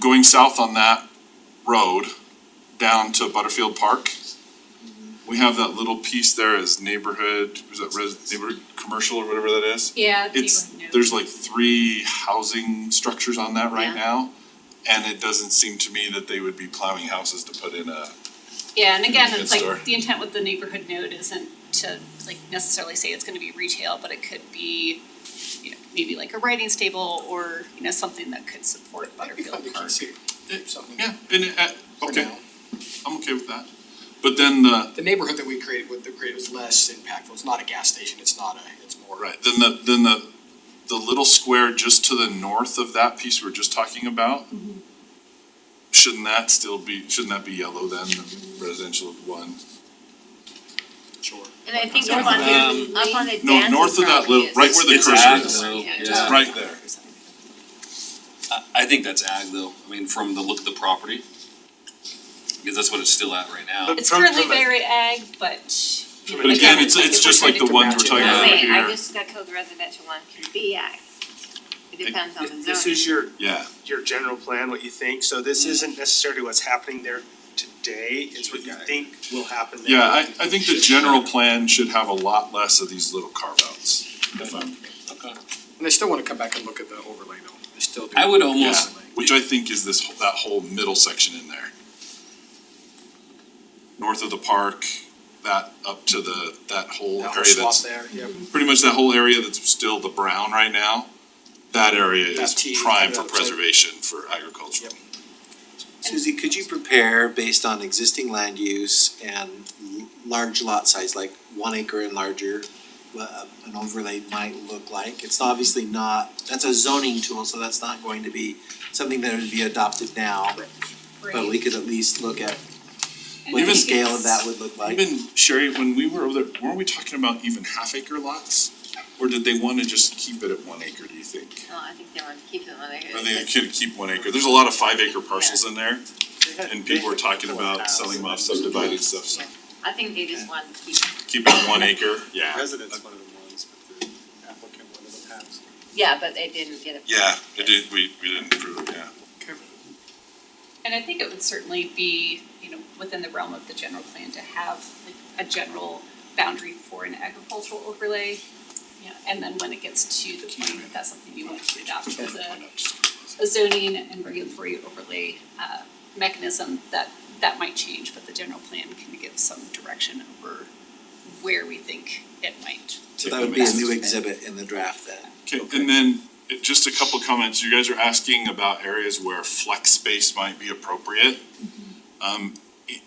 going south on that road down to Butterfield Park. We have that little piece there as neighborhood, is that neighborhood commercial or whatever that is? Yeah, It's, neighborhood there's like 3 housing structures on that right Yeah. now. And it doesn't seem to me that they would be plowing houses to put in a, Yeah, and again, it's Good store. like, the intent with the neighborhood node isn't to like necessarily say it's gonna be retail, but it could be, you know, maybe like a riding stable or, you know, something that could support Butterfield Park. Something yeah, and, for okay, now. I'm okay with that. But then The neighborhood that we created, what they created was less impactful. It's not a gas station, it's more. right, then the little square just to the north of that piece we're just talking about, shouldn't that be yellow then, the residential one? Sure. And I think up on the No, Danzy north of that property little, is- right where the It's cursor ag, is, though. Yeah. Yeah. right there. I think that's ag though, I mean, from the look of the property. Because that's what it's still at right now. It's From- currently from a- very ag, but. you know, But again, it's just like the ones we're talking No, about wait, I here. just got told the residential one can be ag. It depends on the zoning. This is your Yeah, general plan, what you think, so this isn't necessarily what's happening there today, it's what you think will happen there. yeah, I think the general plan should have a lot less of these little carve outs. Okay. And I still wanna come back and look at the overlay though. I still do. I would Yeah, almost, which I think is that whole middle section in there. North of the park, that up to that whole That whole area swath that's, there, yep. pretty much that whole area that's still the brown right now. That area That is T, prime for yeah, preservation for agriculture. Yep. Suzie, could you prepare based on existing land use and large lot size, like 1 acre and larger, what an overlay might look like? It's obviously not, that's a zoning tool, so that's not going to be something that would be adopted now. But we could at least look at what the scale of that would look like. Even Sherry, when we were over there, weren't we talking about even half acre lots? Or did they wanna just keep it at 1 acre, do you think? No, I think they want to keep it on there. Or they could keep 1 acre, there's a lot of 5 acre parcels in there, and people were talking about selling them off, subdividing stuff, so. I think they just want to keep, Keep it 1 acre, yeah. Residents, one of the ones, but the applicant, one of them has. yeah, but they didn't get it. Yeah, it did, we didn't approve it, yeah. And I think it would certainly be, you know, within the realm of the general plan to have like a general boundary for an agricultural overlay. You know, and then when it gets to the point that that's something you want to adopt as a zoning and regulatory overlay mechanism, that might change, but the general plan can give some direction over where we think it might. So that would be a new exhibit in the draft then. Okay, and then just a couple comments. You guys are asking about areas where flex space might be appropriate.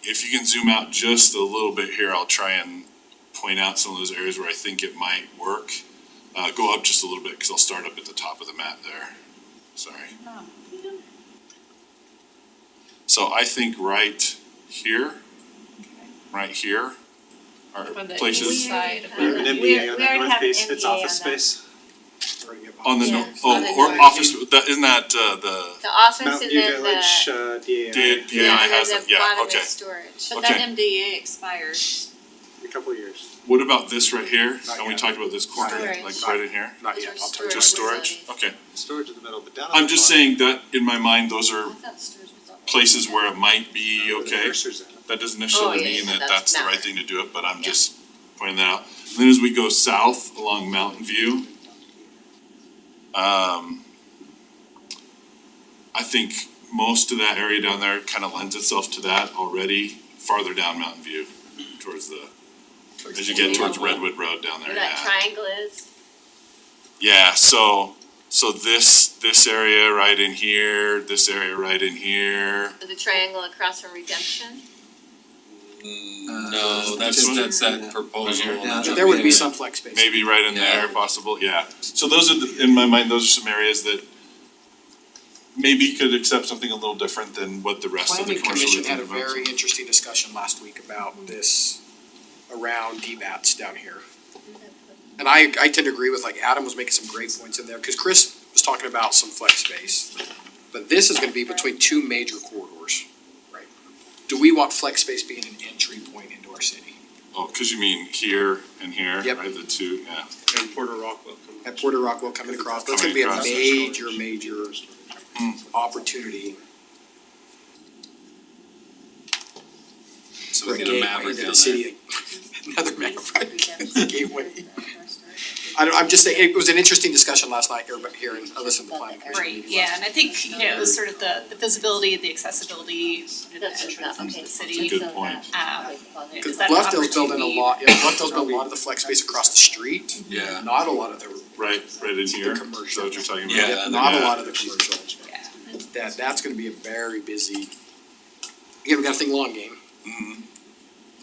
If you can zoom out just a little bit here, I'll try and point out some of those areas where I think it might work. Go up just a little bit, cause I'll start up at the top of the map there. Sorry. So I think right here are On the places east side of We have an the, MBA on we that already north have piece, it's MBA office on that. space. on the, Yeah. oh, On the or north. office, isn't that, The office Mountain and View then Village, the, DAI, Yeah, I has there's it, a yeah, bottom okay. is storage. But Okay. that MDA expires. a couple of years. What about this right here? Not And we yet. talk about this corner, Storage. like right in here? Not yet, I'll tell you. Just storage? Okay. Storage in the middle, but down on I'm the just bottom, saying that in my mind, those are I thought storage was all. places where it might be where the okay. cursor's at. That doesn't necessarily Oh, yeah, mean yeah, that that's that's the right mountain. thing to do it, but I'm Yeah. just pointing that out. And then as we go south along Mountain View, I think most of that area down there kind of lends itself to that already, farther down Mountain View, towards the, as you get towards Redwood Road down there, Where yeah. that triangle is. Yeah, so this area right in here, this area right in here. The triangle across from Redemption. No, that's that proposal. Yeah. There would be some flex space. Maybe right in there, possible, yeah. So those are, in my mind, those are some areas that maybe could accept something a little different than what the rest of the Planning commercial Commission retail had a developments very interesting discussion last week about this around DBATs down here. And I tend to agree with, like, Adam was making some great points in there, cause Chris was talking about some flex space. But this is gonna be between two major corridors. Right. Do we want flex space being an entry point into our city? Oh, cause you mean here and here, Yep. right, the two, yeah. And Porter Rockwell comes. At Porter Rockwell coming across, that's gonna Coming be a across. major opportunity So for a we get a gateway Maverick into down the city. Another Maverick gateway. I'm just saying, it was an interesting discussion last night here, and I listened to the planning commission. right, yeah, and I think, you know, it was sort of the visibility, the accessibility, you know, the That's entrance into okay. the city. Good point. Cause Is that an Bluffdale's building a opportunity? lot, yeah, Bluffdale's building a lot of the flex space across the street, Yeah. not a lot of the, Right in here, is that commercial. what you're talking about? Yeah, not a Yeah. lot of the commercial. Yeah. That's gonna be a very busy, again, we gotta think long game. Mhm.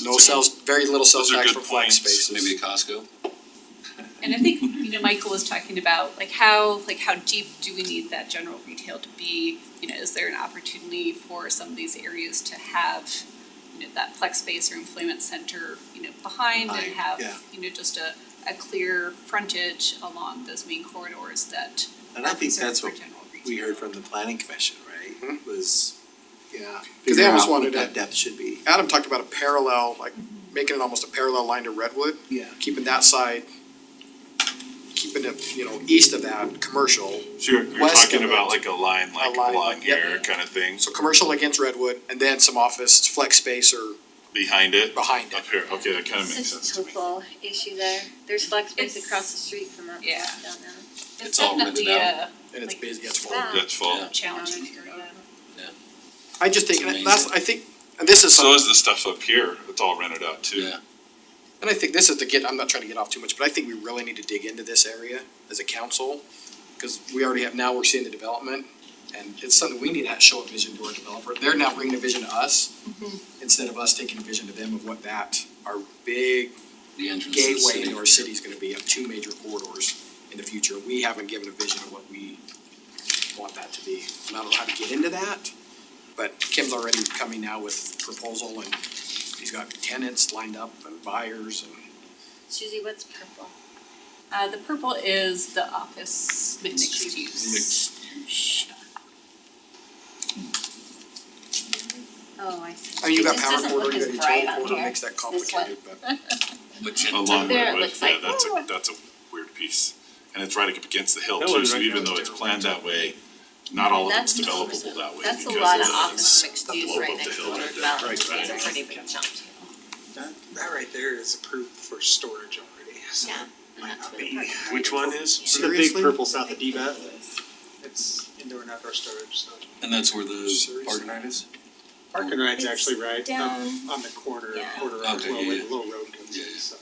No sales, very little sales Those are tax good for flex points. spaces. Maybe a Costco. And I think, you know, Michael was talking about like how deep do we need that general retail to be? You know, is there an opportunity for some of these areas to have, you know, that flex space or employment center, you know, behind and have, yeah. you know, just a clear frontage along those main corridors that And I are think reserved that's for what general retail. we heard from the planning commission, right? Was, yeah, they figure almost out what wanted that to- depth should be. Adam talked about a parallel, like making it almost a parallel line to Redwood, Yeah. keeping that side, keeping it, you know, east of that, commercial. So you're West talking of about it. like a line, like line, along yep. here kind of thing, So commercial against Redwood, and then some office, flex space or behind it, behind it. up here, okay, that kind of makes It's sense a to me. topo issue there. There's flex space It's- across the street from our Yeah. downtown. It's all rented definitely out. And it's Like- busy, it's full. Yeah. That's full. Yeah. challenging area. I just think, It's and that's, amazing. I think, and this is So something, is the stuff up here, it's all rented out too. Yeah. and I think this is I'm not trying to get off too much, but I think we really need to dig into this area as a council. Cause we already have, now we're seeing the development, and it's something we need to show a vision to our developer. They're now bringing a vision to us, instead of us taking a vision to them of what our big The entrance to the gateway city. into our city is gonna be of two major corridors in the future. We haven't given a vision of what we want that to be. And I don't know how to get into that, but Kim's already coming now with proposal, and he's got tenants lined up and buyers, and Suzie, what's purple? The purple is the office mixed use. Mixed use. Oh, I see. I mean, you It got just power doesn't corridor, look you got as utility bright on corridor, it here. makes that It's this one. complicated, but Magenta. Along there it Redwood, looks yeah, like, that's a weird piece. And it's right up against the hill That too, one so right even now though is it's planned that way, not all of it's That's- developable that way That's a because lot of of the office mixed use slope right of the next to hill the right there. development. Right. It's a pretty big jump too. That right there is approved for storage already, so Yeah. might And that's not where the be. parking lot Which is. one is? The Seriously? big purple south of DBAT? It's indoor and outdoor storage, so. And that's where the Seriously? parking lot is? Park and ride's It's actually right down- on the corner, yeah. Porter Okay, Rockwell, where yeah. the little road comes Yeah, in, yeah. so.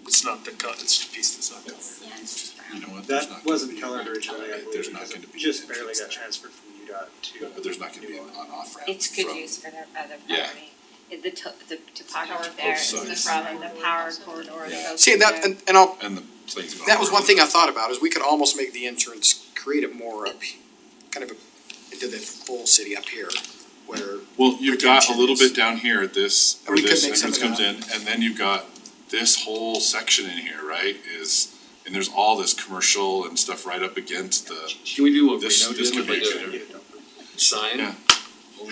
It's not the it's the piece that's not covered. Yeah, it's just brown. You know what, there's not That gonna wasn't be- colored originally, I There's believe, not because gonna it be just an barely entrance got there. transferred from UDOT to. But there's not gonna be an on-off ramp It's good from- use for their other Yeah. property. The topography there is the sides. problem, the power corridor that goes See, through that, there. and I'll, And the plane's going. that was one over thing it. I thought about, is we could almost make the entrance, create it more up, kind of into the full city up here, where, Well, you've got a Retention little is- bit down here at this, And where we could this make some entrance of comes in, and then you've got this whole section in here, right, and there's all this commercial and stuff right up against the Can we do what This- Reno this did could with be like a good a sign? Yeah.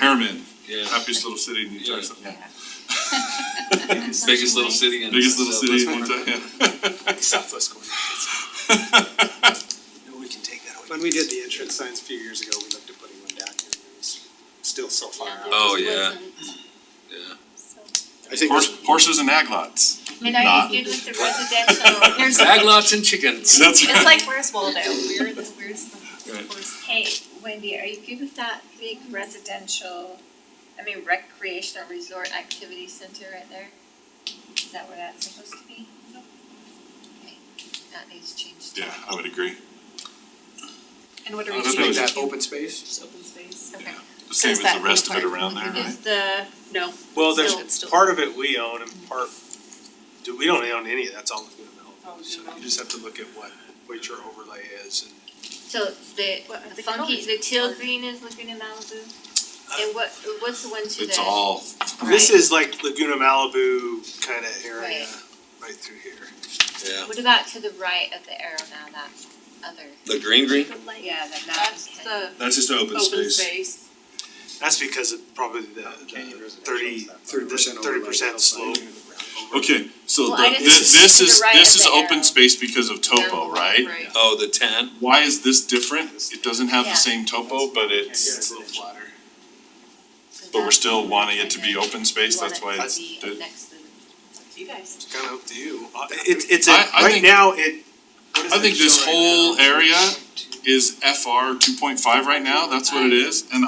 Harriman, Yeah. happiest little city in Utah, Yeah. yeah. Biggest little city in. Biggest little city in Southwest Utah, yeah. Southwest corner. No, we can take that away. When we did the entrance signs a few years ago, we looked at putting one down here, and it was still so far out. Oh, yeah. Yeah. I think. Horses and ag lots. And are Not- you good with the residential? There's, Ag lots and chickens. That's it's right. like, where's Waldo? Where's the, Right. Hey, Wendy, are you good with that big residential, recreational resort activity center right there? Is that where that's supposed to be? Okay, that needs changed. Yeah, I would agree. And what are Oh, we that's doing? Make really- that open space. Just open space. Okay. The same as Is that the rest of it part? around there, right? Is the, no, Well, Still- there's, still- part of it we own and part, we don't own any of that's all Laguna Oh, Malibu. So Laguna you just have to look at what your overlay is and. So the What, the funky, colors? the teal green is Laguna Malibu? And what's the one to the? It's all, This Right. is like Laguna Malibu kinda area, right through here. Yeah. What about to the right of the arrow now, that other? The green? Yeah, the mountain. that's the that's just open open space. space. That's because of probably the Canyon residential 30% overlay. slope. Okay, so Well, I the, just- this to the is, right this of is the open arrow. space because of topo, right? Right. Oh, the 10? Why is this different? It doesn't have Yeah. the same topo, but Yeah, it's, it's a little flatter. but we're still wanting it to be open space, You want that's it why to it's. be the- next to, You guys. It's kinda up to you. It's, I right think- now, what does I it think this show right whole now? area is FR 2.5 right now, that's what it is, and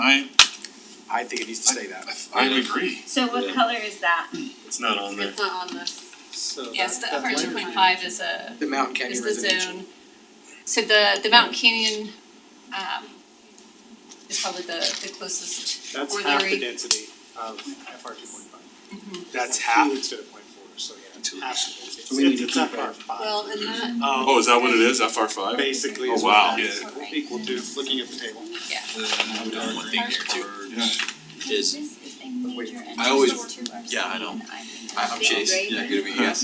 I think it needs to stay that. I agree. so what Yeah. color is that? It's not on there. It's not on this. So yes, the that upper might be- 2.5 is a, The Mountain Canyon is the residential. zone. So the Mountain Canyon, is probably the closest. That's or half the Larry. density of FR 2.5. That's It's half? 2 instead of 0.4, so yeah, it's half the density. So we need to It's keep FR 5. Well, and that, Oh, is that what it is, FR 5? Basically Oh, is wow. what that's equal to, looking at the table. One thing here too. Is I always- yeah, I know. I'm Chase, yeah, good to meet you guys.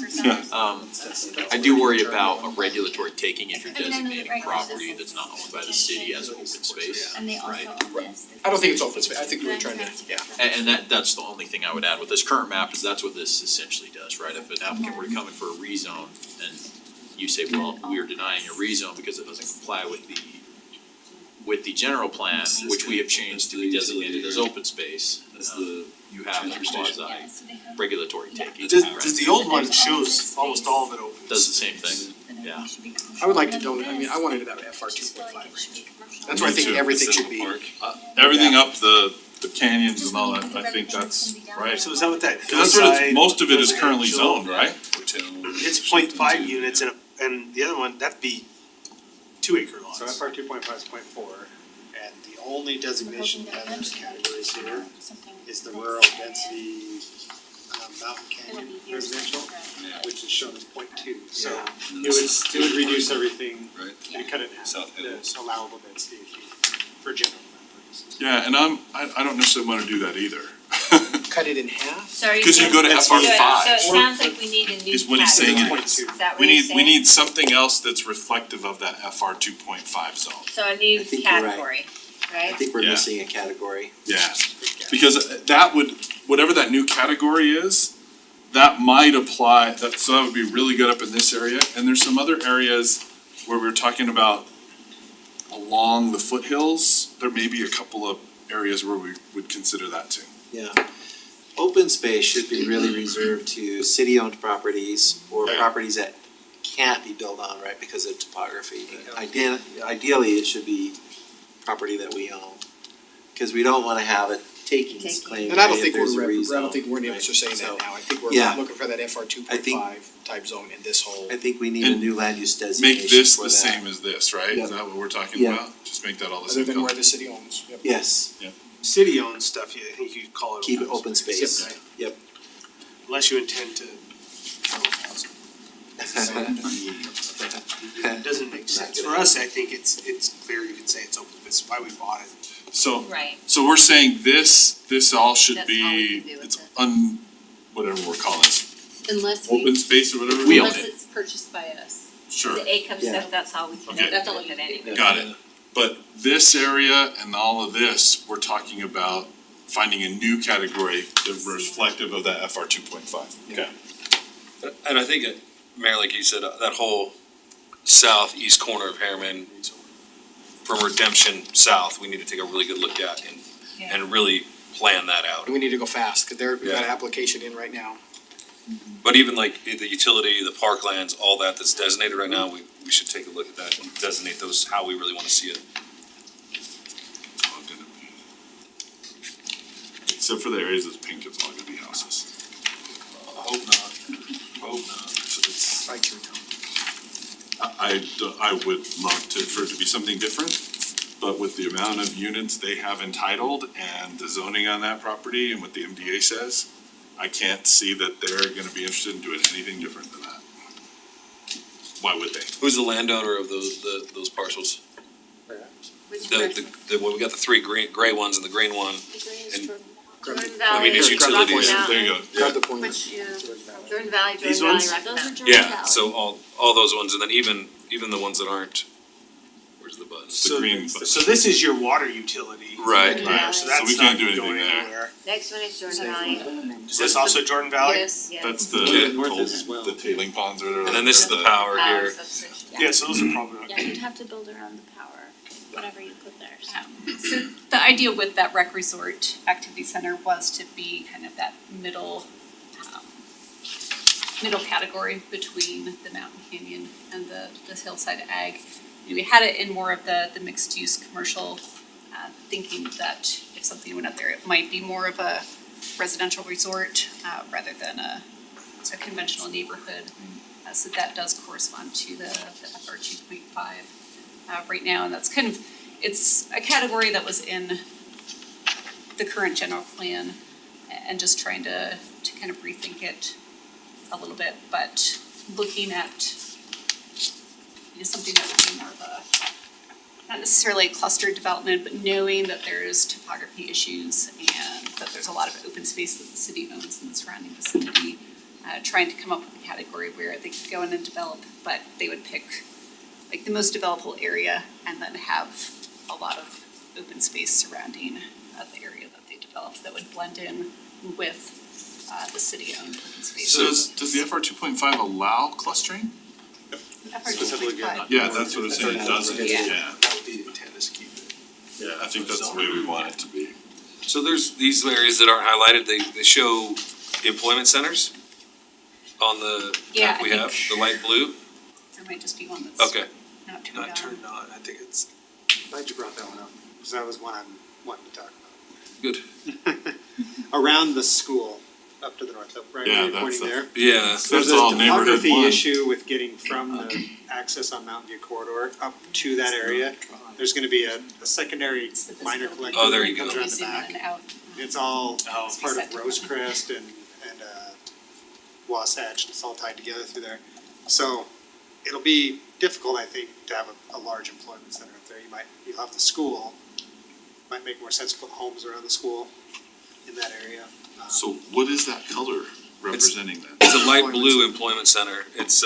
I do worry about a regulatory taking if you're designating property that's not owned by the city as open space. And they also Right. own this. I don't think it's open space, I think we were trying to, yeah. And that's the only thing I would add with this current map is that's what this essentially does, right? If an applicant were to come in for a rezone and you say, well, we are denying a rezone because it doesn't comply with the general plan, which we have changed to be designated as open space, you have a quasi regulatory taking. Does the old one shows almost all of it open? Does the same thing, yeah. I would like to donate, I mean, I wanted it at FR 2.5 range. That's where I think Me too. everything should be. Everything up the canyons and all that, I think that's right. So is that what that Cause that's what it's, hillside most of it is currently residential? zoned, right? It's 0.5 units and the other one, that'd be 2 acre lots. So FR 2.5 is 0.4, and the only designation in those categories here is the rural density Mountain Canyon residential, which is shown as 0.2. So it would reduce everything, Right. you cut it in half, South Hills. the allowable density for general plan purposes. Yeah, and I don't necessarily wanna do that either. Cut it in half? Sorry. Cause you go to That's FR So 5. it sounds like we need a new Is what he's saying category. it is. Is that what We he's need, we saying? need something else that's reflective of that FR 2.5 zone. So a new I think you're right. category, I right? think we're Yeah. missing a category. Yeah, because that would, whatever that new category is, that might apply, so that would be really good up in this area. And there's some other areas where we're talking about along the foothills, there may be a couple of areas where we would consider that too. Yeah. Open space should be really reserved to city-owned properties or Right. properties that can't be built on, right, because of topography. But ideally, it should be property that we own. Cause we don't wanna have a takings claim, And I don't right, think if there's a I rezone, don't think we're in the right? interest of saying So, that now, I think we're Yeah. looking for that FR 2.5 type zone in this whole. I think we need a And new land use designation Make this for the that. same as this, right? Yeah. Is that what we're talking Yeah. about? Just make that all the Other same than color. where the city owns, yep. Yes, City owned stuff, I think you call it. keep it open space, Yep. yep. Unless you intend to. It doesn't make sense. For us, I think it's clear, you could say it's open, that's why we bought it. So, Right. so we're saying this all should That's all we be, can do with it's it. whatever we're calling it, Unless open space or whatever. We own unless it. it's purchased by us. Sure, The ACUP Yeah. stuff, that's how we can Okay. That's all look you at can do. anyway. got it. But this area and all of this, we're talking about finding a new category that reflective of that FR 2.5. Okay. And I think, Mayor, like you said, that whole southeast corner of Harriman, from Redemption South, we need to take a really good look at and really plan that out. We need to go fast, cause we've got an Yeah. application in right now. But even like the utility, the parklands, all that's designated right now, we should take a look at that and designate those how we really wanna see it. Except for the areas that's pink, it's all gonna be houses. Hope not, hope not. It's- I would love for it to be something different, but with the amount of units they have entitled and the zoning on that property and what the MDA says, I can't see that they're gonna be interested in doing anything different than that. Why would they? Who's the landowner of those parcels? Well, we got the three gray ones and the green one. And- Jordan I mean, Valley, it's Rocky utilities. Mountain. There you go. Grab the point. Which, Jordan Valley, These Jordan ones? Valley, Rocky those are Mountain. Jordan Valley. Yeah, so all those ones, and then even the ones that aren't, where's the button? The green button. So this is your water utility. Right. Right. So So that's we not can't do anything going there. anywhere. Next one is Jordan Valley. Is this also Jordan Valley? Yes, yes. That's the, Okay. the tailing ponds or whatever. And then this is the power Power here. substation. Yeah, so those are probably. Yeah, you'd have to build around the power, whatever you put there, so. So the idea with that rec resort activity center was to be kind of that middle category between the mountain canyon and the hillside ag. We had it in more of the mixed use commercial, thinking that if something went up there, it might be more of a residential resort rather than a conventional neighborhood. So that does correspond to the FR 2.5 right now, and that's kind of, it's a category that was in the current general plan and just trying to kind of rethink it a little bit, but looking at something that would be more of a, not necessarily a clustered development, but knowing that there's topography issues and that there's a lot of open space that the city owns in the surrounding vicinity, trying to come up with a category where they could go in and develop, but they would pick like the most developable area and then have a lot of open space surrounding the area that they developed that would blend in with the city-owned open space. So does the FR 2.5 allow clustering? Specifically, Yeah, that's what it's saying, it doesn't, Yeah. yeah. That would be the intent, is to keep it. Yeah, I think that's the way we want it to be. So there's these areas that aren't highlighted, they show employment centers on the Yeah, map we I have, think- the light blue. There might just be one that's Okay, not turned on. Not turned on, I think it's, glad you brought that one up, because that was one I'm wanting to talk about. good. Around the school, up to the north, up right Yeah, where you're that's pointing a- there. Yeah, That's There's all a neighborhood topography one. issue with getting from the access on Mountain View corridor up to that area. There's gonna be a secondary It's the minor visibility. collector Oh, there that you comes go. around the Zoom in back. and out. It's all Oh. part of Rosecrest and Wasatch, it's all tied together through there. So it'll be difficult, I think, to have a large employment center up there. You'll have the school, might make more sense to put homes around the school in that area. So what is that color representing then? it's a light blue employment center, it's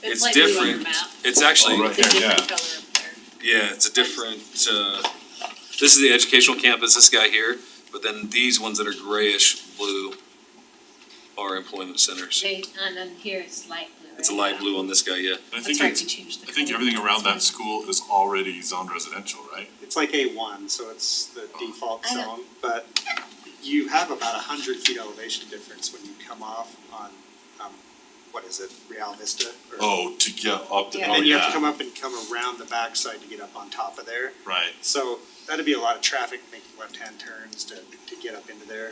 It's like blue on your different. map. It's actually, Oh, right It's a here, different yeah. color up there. yeah, it's a different, this is the educational campus, this guy here, but then these ones that are grayish blue are employment centers. And then here it's light blue, right? It's a light blue on this guy, yeah. I That's think right, it's, we changed the I think color. everything around that school is already zoned residential, right? It's like A1, so it's the default I know. zone, but you have about 100 feet elevation difference when you come off on, what is it, Real Vista? or- Oh, to get up to, Yeah. And oh then you have to yeah, come up and come around the backside to get up on top of there. right. So that'd be a lot of traffic making left-hand turns to get up into there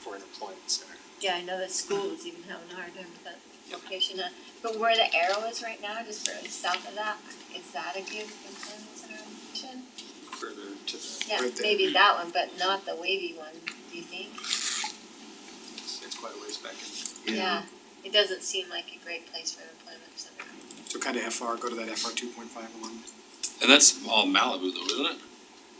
for an employment center. Yeah, I know that school is even having a hard time with that location, but where the arrow is right now, just barely south of that, is that a good employment center location? Further to the, Yeah, Right there. maybe that one, but not the wavy one, do you think? it's quite a ways back in. Yeah, it doesn't seem like a great place for an employment center. So kind of FR, go to that FR 2.5 one. And that's all Malibu though, isn't it?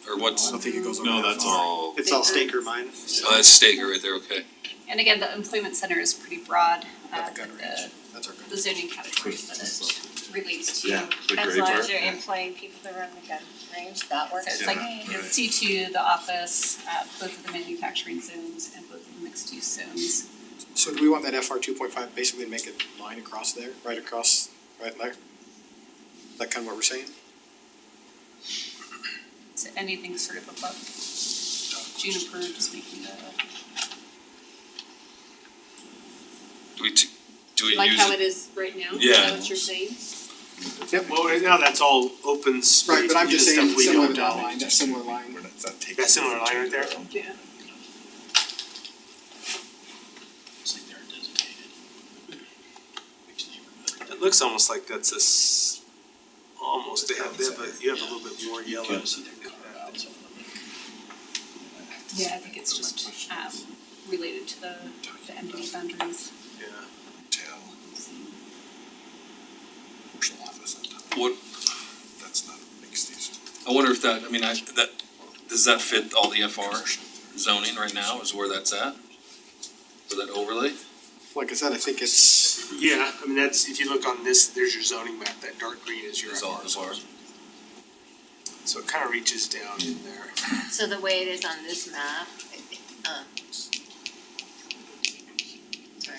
Or what's, I don't think it goes over No, that that's far. all, It's all Staker mine. oh, that's Staker right there, okay. And again, the employment center is pretty broad, Got the gun with range, that's our gun. the zoning categories that it relates to. yeah, the As gray long part. as you're employing people that run the gun range, that So works. it's Yeah, like right. C2, the office, both of the manufacturing zones and both of the mixed use zones. So do we want that FR 2.5 basically to make a line across there, right across, right there? Is that kind of what we're saying? So anything sort of above Juniper, just making the, Do we Like use how it? it is right now, is Yeah. that what you're saying? Yep, well, right now that's all open space. Right, but I'm just stuff saying we similar don't to that own. line, that similar line. That similar line right there? Yeah. It's like they're designated. Which neighborhood? It looks almost like that's almost, you have a little bit more yellow. Kind of see their car outs on yeah, I think it's just, related to the MD boundaries. Yeah. Hotel. Commercial office on top. What, That's not mixed use. I wonder if that, I mean, does that fit all the FR zoning right now, is where that's at? For that overlay? Like I said, I think it's, Yeah, I mean, that's, if you look on this, there's your zoning map, that dark green is your Is all FR FR? zone. So it kind of reaches down in there. So the way it is on this map, sorry.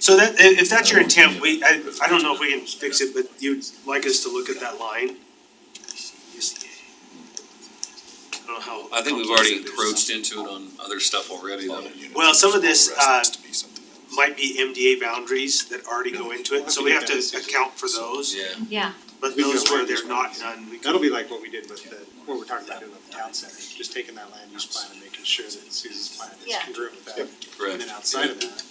So that, if that's your intent, I don't know if we can fix it, but you'd like us to look at that line? I don't know how. I think we've already encroached into it on other stuff already though. Well, some of this, Rest has to be something else. might be MDA boundaries that already go into it, so we have to account for those. Yeah. Yeah, But We can those go where land they're use not plans. done, we can. That'll be like what we did with what we're talking about doing with the town center, just taking that land use plan and making sure that Susie's plan is Yeah. congruent with that. Right. And then outside of that,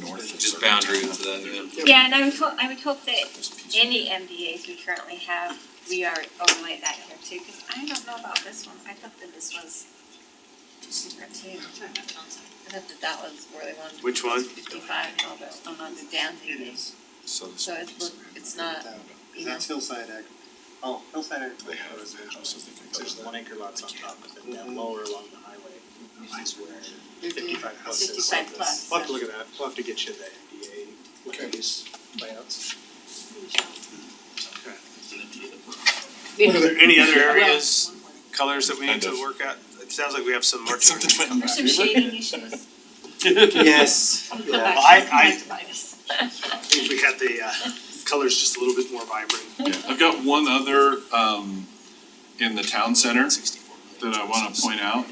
North. Just boundary into that, yeah. yeah, and I would hope that any MDAs we currently have, we are overlay that here too, cause I don't know about this one, I thought that this was secret too. I thought that was where they wanted. Which one? 55 and all that, on the down things. So this. So it's not, you know, That's hillside hillside They have residential. residential, so they can go There's to the 1 acre lots on top, but then down lower along the highway is where they're doing 55 houses. 55 plus. We'll have to look at that, we'll have to get you the NDA, land use layouts. Are there any other areas, colors that we need to work at? It sounds like we have some markings. Something to come back. There's some shading issues. Yes, Come yeah. back, I- come back to bite us. If we had the colors just a little bit more vibrant. Yeah, I've got one other, in the town center that I wanna point out,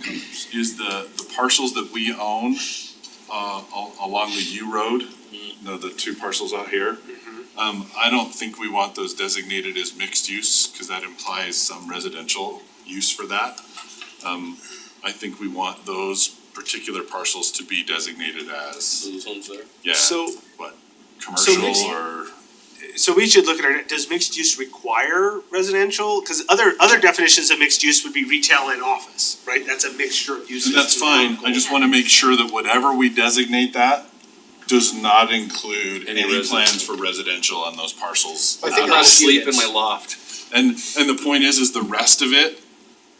is the parcels that we own, along the U Road, the two parcels out here. I don't think we want those designated as mixed use, cause that implies some residential use for that. I think we want those particular parcels to be designated as, Those homes there? yeah, So- what, mixed- commercial or, So we should look at our, does mixed use require residential? Cause other definitions of mixed use would be retail and office, right? That's a mixture of uses. and that's fine, I just wanna make sure that whatever we designate that does not include Any any residential. plans for residential on those parcels. I think I'm not that's asleep in units. my loft. And the point is the rest of it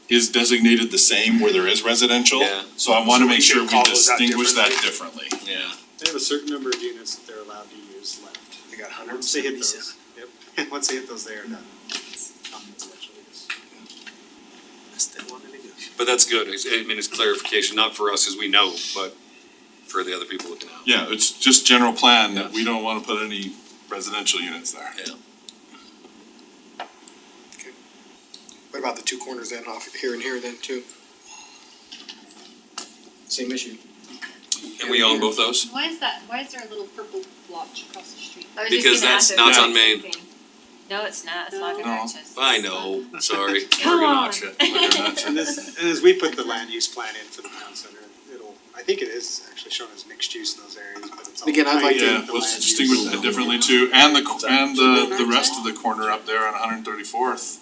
is designated the same where there is residential. Yeah. So I wanna So we make sure should we call those out distinguish that differently. Yeah. They have a certain number of units that they're allowed to use left. They got Once they hit those, yep, once they hit those, they are done. Non-residential use. But that's good, I mean, it's clarification, not for us as we know, but for the other people looking out. Yeah, it's just general plan that we don't wanna put any residential units there. What about the two corners then, off here and here then too? Same issue. And we own both those? Why is there a little purple blotch across the street? I was just Because gonna that's ask not the on Main. same thing. No, it's not, it's Laguna No. Arches. I know, sorry, Come on. And as we put the land use plan in for the town center, it'll, I think it is actually shown as mixed use in those areas, but it's all. Again, I'd like to- Yeah, let's distinguish that differently too, and the rest of the corner up there on 134th.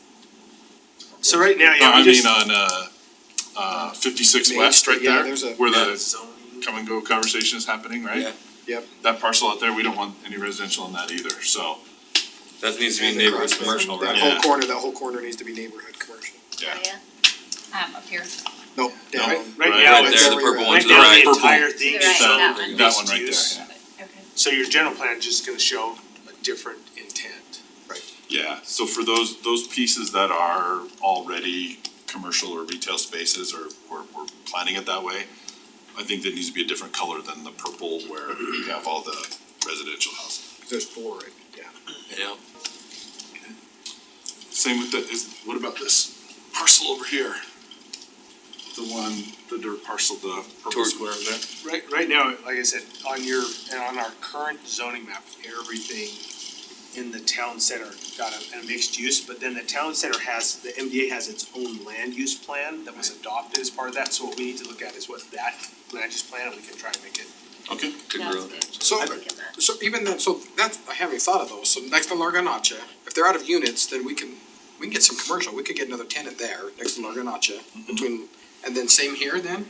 So right now, yeah, I we mean, just, on 56 Main West Street, right yeah, there, there's a- where the zoning. come and go conversation is happening, right? Yeah. Yep. That parcel out there, we don't want any residential in that either, so, That needs to be And the neighborhood crosswalk. commercial, right? That whole corner needs to be neighborhood commercial. yeah. Up here. Nope, down. Right Right now, there, it's, the purple one right to the now, right. the entire Purple. thing To the is right, shown that one. mixed That one right use. there, yeah. Okay. So your general plan is just gonna show a different intent. Yeah, so for those pieces that are already commercial or retail spaces, or we're planning it that way, I think there needs to be a different color than the purple where you have all the residential housing. There's four, right? Yeah. Yeah. Same with what about this parcel over here? The dirt parcel, the purple Toward- square there? Right now, like I said, on our current zoning map, everything in the town center got a mixed use, but then the town center the MDA has its own land use plan that was adopted as part of that, so what we need to look at is what that land use plan, and we can try to make it. Okay. Good That's road. good. So, I look at that. so even then, so that's, I haven't even thought of those, so next to La Garnacha, if they're out of units, then we can get some commercial, we could get another tenant there, next to La Garnacha, between, and then same here then?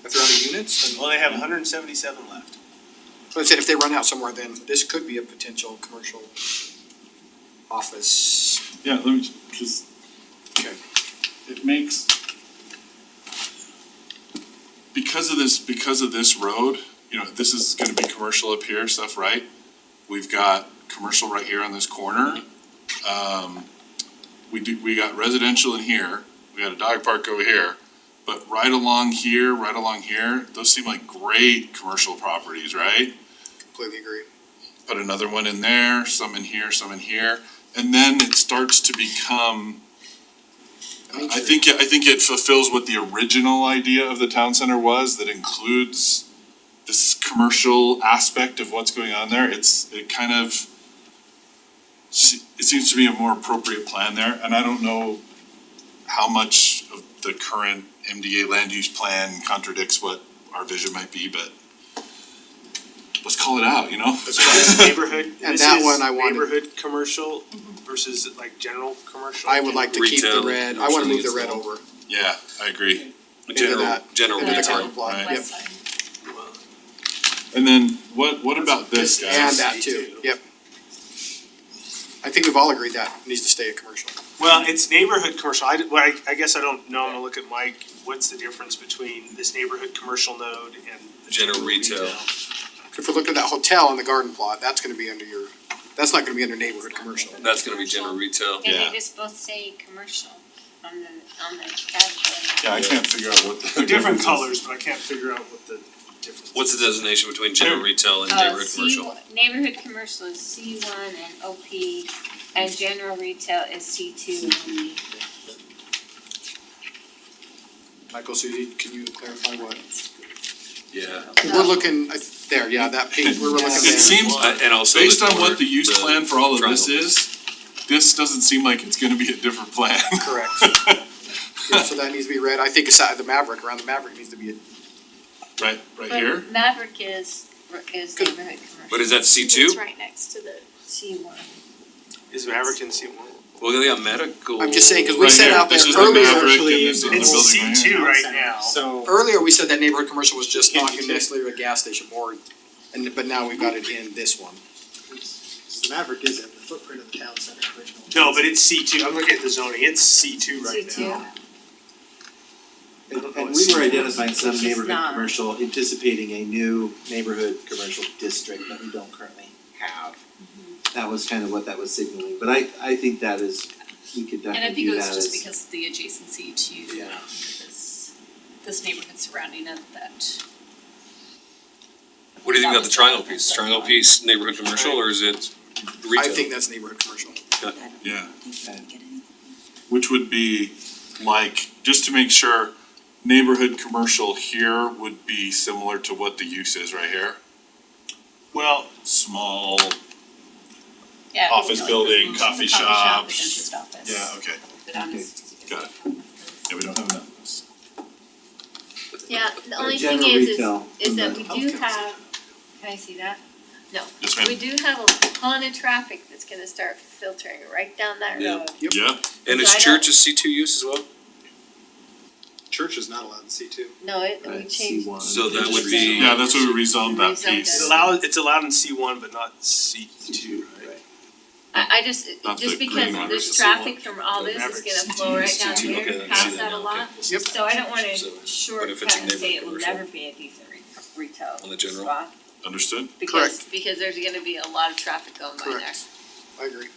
If they're out of units, then, Well, they have 177 left. but I said if they run out somewhere, then this could be a potential commercial office. Yeah, let me, cause Okay. it makes, because of this road, you know, this is gonna be commercial up here, stuff, right? We've got commercial right here on this corner. We got residential in here, we got a dog park over here, but right along here, those seem like great commercial properties, right? Completely agree. Put another one in there, some in here, and then it starts to become, I think it fulfills what the original idea of the town center was, that includes this commercial aspect of what's going on there. It seems to be a more appropriate plan there, and I don't know how much of the current MDA land use plan contradicts what our vision might be, but let's call it out, you know? This neighborhood, And this that is one I wanted- neighborhood commercial versus like general commercial. I would like to keep the Retail, red, I wanna move the commercial red needs over. Yeah, I agree. General, that- general into the retail. garden plot, right. yep. West side. And then what about this, guys? And that too, yep. I think we've all agreed that needs to stay a commercial. Well, it's neighborhood commercial, I guess I don't know, I'm gonna look at Mike, what's the difference between this neighborhood commercial node and the General retail. If we look at that hotel on the garden plot, that's gonna be that's not gonna be under neighborhood commercial. That's gonna be general retail. And Yeah. they just both say commercial on the category. Yeah, I can't figure out what the. They're different colors, but I can't figure out what the difference. What's the designation between general retail and neighborhood commercial? Neighborhood commercial is C1 and OP, and general retail is C2 and OP. Michael, Suzie, can you clarify what? Yeah. We're looking, that page, we're looking It there. sees, And also based the on corner, what the use the plan for all of this triangle. is, this doesn't seem like it's gonna be a different plan. Correct. Yeah, so that needs to be red, I think aside the Maverick, around the Maverick needs to be Right here? But Maverick is neighborhood commercial. But is that C two? It's right next to the. C1. Is Maverick in C1? Well, they got medical. I'm just saying, cause we Right said here. out there This is the earlier, Maverick and this is the It's building right here. C2 right now. So, earlier we said that neighborhood commercial was just not Can't you necessarily a gas station or, but now we've got it in this one. The Maverick is in the footprint of the town center originally. No, but it's C2, I'm looking at the zoning, it's C2 right C2. now. And we were identifying some Which is neighborhood not. commercial, anticipating a new neighborhood commercial district that we don't currently have. That was kind of what that was signaling, but I think that is, we could And I definitely think it do was that just as. because of the adjacency to Yeah. this neighborhood surrounding it that. What do you think about the triangle piece? Triangle piece neighborhood commercial or is it retail? I think that's neighborhood commercial. Yeah. Which would be like, just to make sure, neighborhood commercial here would be similar to what the use is right here. Well, Small, Yeah. Office building, coffee The shops. dentist office. Yeah, okay, got it. Yeah, we don't have enough of this. Yeah, the only thing General is retail that we on do have, can I see that? No, Yes, ma'am. we do have a ton of traffic that's gonna start filtering right down that Yeah. road. Yeah, And I is don't- church a C2 use as well? Church is not allowed in C two. No, we Right, changed. C1. So that would be. yeah, that's what we rezoned that Rezoned piece. it. It's allowed in C1, but not C2, right? I just, Not just the because green one there's versus traffic from all The this is Mavericks. gonna flow right down C2, here, okay, I past see that that a now, lot. okay. So I don't wanna So, shortcut it's a and say it will neighborhood commercial. never be a decent retail On the general? spot. Understood? Because there's gonna be a lot of traffic going by there. Correct. I agree.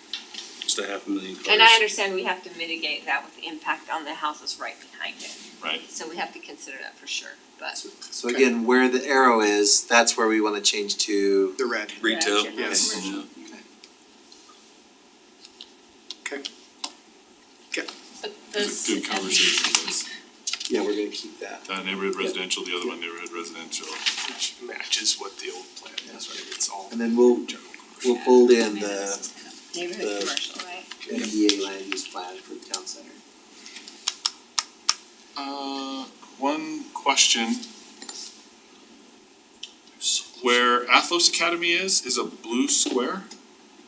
Just a $500,000 cars. And I understand we have to mitigate that with the impact on the houses right behind it. Right. So we have to consider that for sure, but. So again, where the arrow is, that's where we wanna change to. The red. Retail. Yeah, Yes. Yeah. But It's a good conversation, guys. Yeah, we're gonna keep that. That neighborhood residential, the other one neighborhood residential. Which matches what the old plan is, right? It's all And then we'll fold in the Neighborhood The- commercial, right? NDA land use plan for the town center. One question. Where Athlos Academy is a blue square?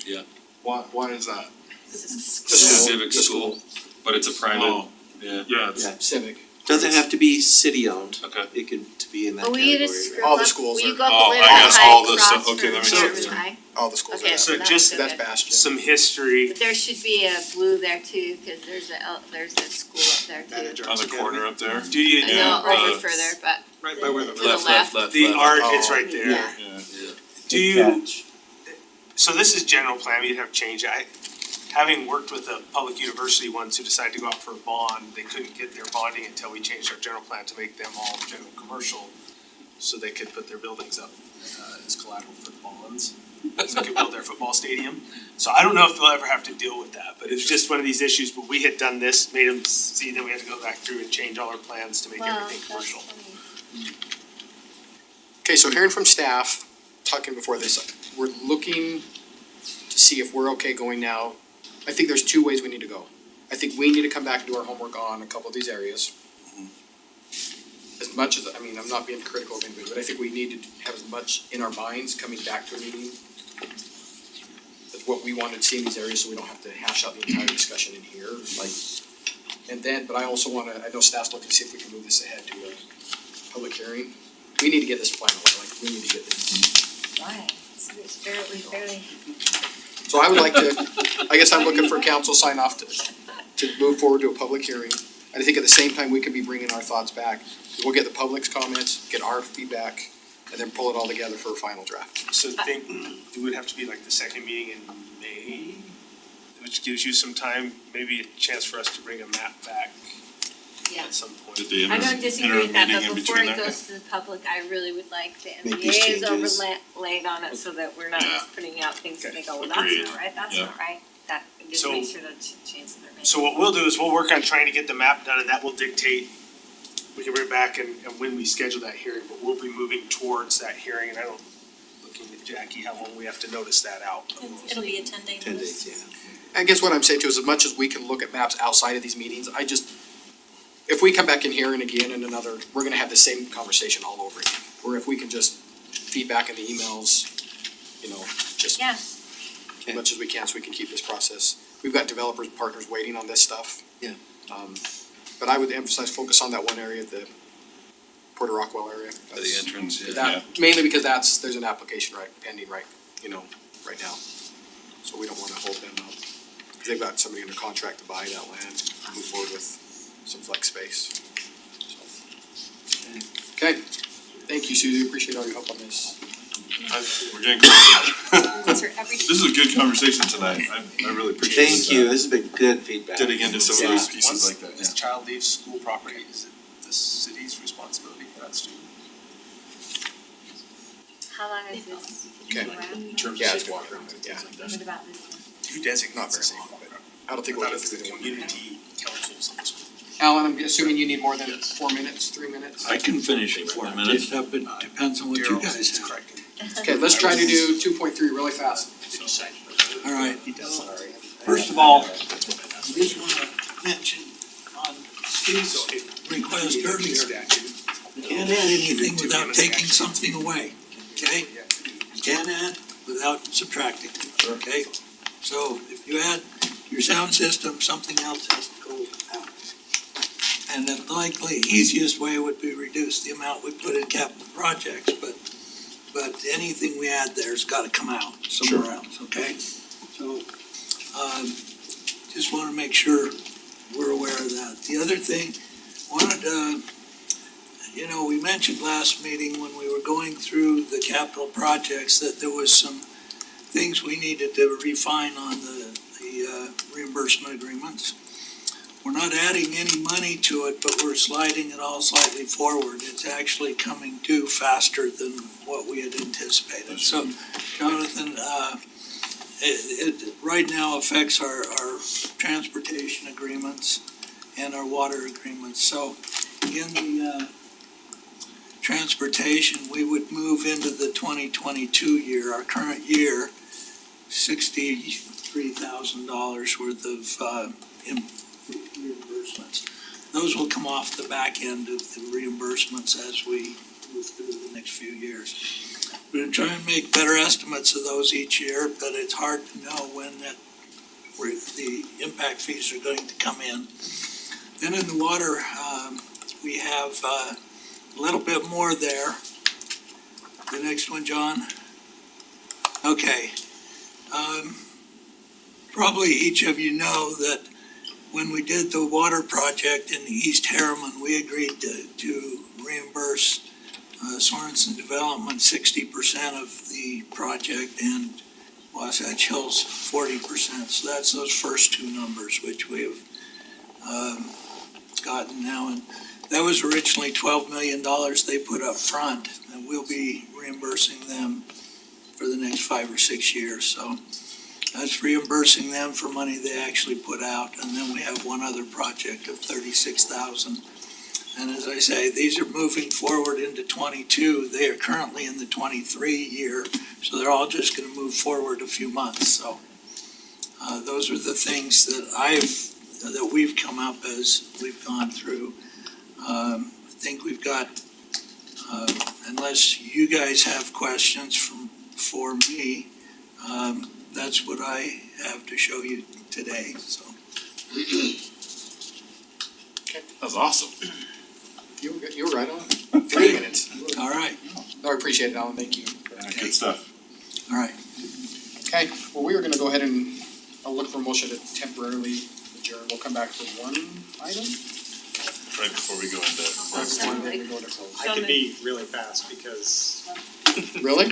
Yeah. Why is that? This is It's a civic school, but it's a private, Oh, yeah. yeah, it's, Yeah. Civic. Doesn't have to be city owned, okay. it could be in that Oh, will category. you just scroll All the up, schools will you are- go up a Oh, little I bit guess high all the across stuff- okay, from that makes Marvin sense. High? All the schools are Okay, that. So that's just- good. That's Bastion. some history. But there should be a blue there too, cause there's a school up there too. Manager. On the corner up there? Do you, I Yeah, know, over uh, further, but Right by where the. to the left. the art, Oh. it's right there. Yeah. Yeah. Do you, so this is general plan, we'd have changed, having worked with the public university ones who decided to go out for a bond, they couldn't get their bonding until we changed our general plan to make them all general commercial, so they could put their buildings up, as collateral for the bonds, so they could build their football stadium. So I don't know if they'll ever have to deal with that, but it's just one of these issues, but we had done this, made them see, then we had to go back through and change all our plans to make Well, everything commercial. funny. Okay, so hearing from staff, talking before this, we're looking to see if we're okay going now. I think there's two ways we need to go. I think we need to come back and do our homework on a couple of these areas. As much as, I mean, I'm not being critical of anybody, but I think we need to have as much in our minds coming back to a meeting as what we wanted to see in these areas, so we don't have to hash out the entire discussion in here, like. And then, but I also wanna, I know staff's looking to see if we can move this ahead to a public hearing. We need to get this plan, like, we need to get this. Why? It's fairly. So I would like to, I guess I'm looking for council sign off to move forward to a public hearing. And I think at the same time, we could be bringing our thoughts back. We'll get the public's comments, get our feedback, and then pull it all together for a final draft. So I think it would have to be like the second meeting in May, which gives you some time, maybe a chance for us to bring a map back Yeah. at some point. Did the I don't disagree with that, meeting but in before between it there? goes to the public, I really would like the Make these NDAs changes. overlaid on it so that we're not Yeah. just putting out things that they go, well, that's Agreed. not right, that's Yeah. not right. That, just So- make sure that changes are made. So what we'll do is we'll work on trying to get the map done and that will dictate, we can bring it back and when we schedule that hearing, but we'll be moving towards that hearing and I don't, looking at Jackie, how long we have to notice that out. It'll be a 10-day 10 days, yeah. I guess what I'm saying too is as much as we can look at maps outside of these meetings, if we come back in here and again in another, we're gonna have the same conversation all over again. Or if we can just feedback in the emails, just Yeah, as much as we can so we can keep this process. We've got developers, partners waiting on this stuff. Yeah. But I would emphasize, focus on that one area, the Porter Rockwell area. By the entrance, yeah. That, mainly because there's an application pending right now. So we don't wanna hold them up. 'Cause they've got somebody under contract to buy that land, move forward with some flex space. Okay, thank you, Suzie, appreciate all your help on this. We're getting closer. Answer every. This is a good conversation tonight. I really appreciate this. Thank you, this has been good feedback. Getting into some of those pieces like that, Once this child leaves school property, is it the city's responsibility for that student? how long is this? Okay. Around? Yeah, it's walk around, yeah. What about this one? Who designates Not the very same? long, but I don't think I we'll thought get it's through the the one. community councils of the school. Alan, I'm assuming you need more than 4 minutes, 3 minutes? I can finish in 4 minutes, that depends on what you Daryl guys is have. correcting. Okay, let's try to do 2.3 really fast. Did you sign? All right, He does, sorry. first of all, I just wanna mention on Steve's request earlier, you can't add anything without taking something away, okay? You can't add without subtracting, okay? So if you add your sound system, something else has to go out. And the likely easiest way would be reduce the amount we put in capital projects, but anything we add there's gotta come out somewhere else, okay? So, just wanna make sure we're aware of that. The other thing, wanted we mentioned last meeting when we were going through the capital projects that there was some things we needed to refine on the reimbursement agreements. We're not adding any money to it, but we're sliding it all slightly forward. It's actually coming due faster than what we had anticipated. So, Jonathan, it right now affects our transportation agreements and our water agreements. So, in the transportation, we would move into the 2022 year, our current year, $63,000 worth of reimbursements. Those will come off the back end of the reimbursements as we move through the next few years. We're gonna try and make better estimates of those each year, but it's hard to know when the impact fees are going to come in. Then in the water, we have a little bit more there. The next one, John? Okay. Probably each of you know that when we did the water project in East Harriman, we agreed to reimburse Sorenson Development 60% of the project and Wasatch Hills 40%. So that's those first two numbers, which we have gotten now. And that was originally $12 million they put up front, and we'll be reimbursing them for the next 5 or 6 years. So that's reimbursing them for money they actually put out. And then we have one other project of $36,000. And as I say, these are moving forward into 22. They are currently in the 23 year, so they're all just gonna move forward a few months. So those are the things that we've come up as we've gone through. I think we've got, unless you guys have questions for me, that's what I have to show you today, so. That was awesome. You were right on. 3 minutes. All right, No, I appreciate it, Alan, thank you. Good stuff. all right. Okay, well, we are gonna go ahead and, I'll look for a motion to temporarily adjourn. We'll come back for one item. Right before we go into. One, then we go to close. I can be really fast because, Really?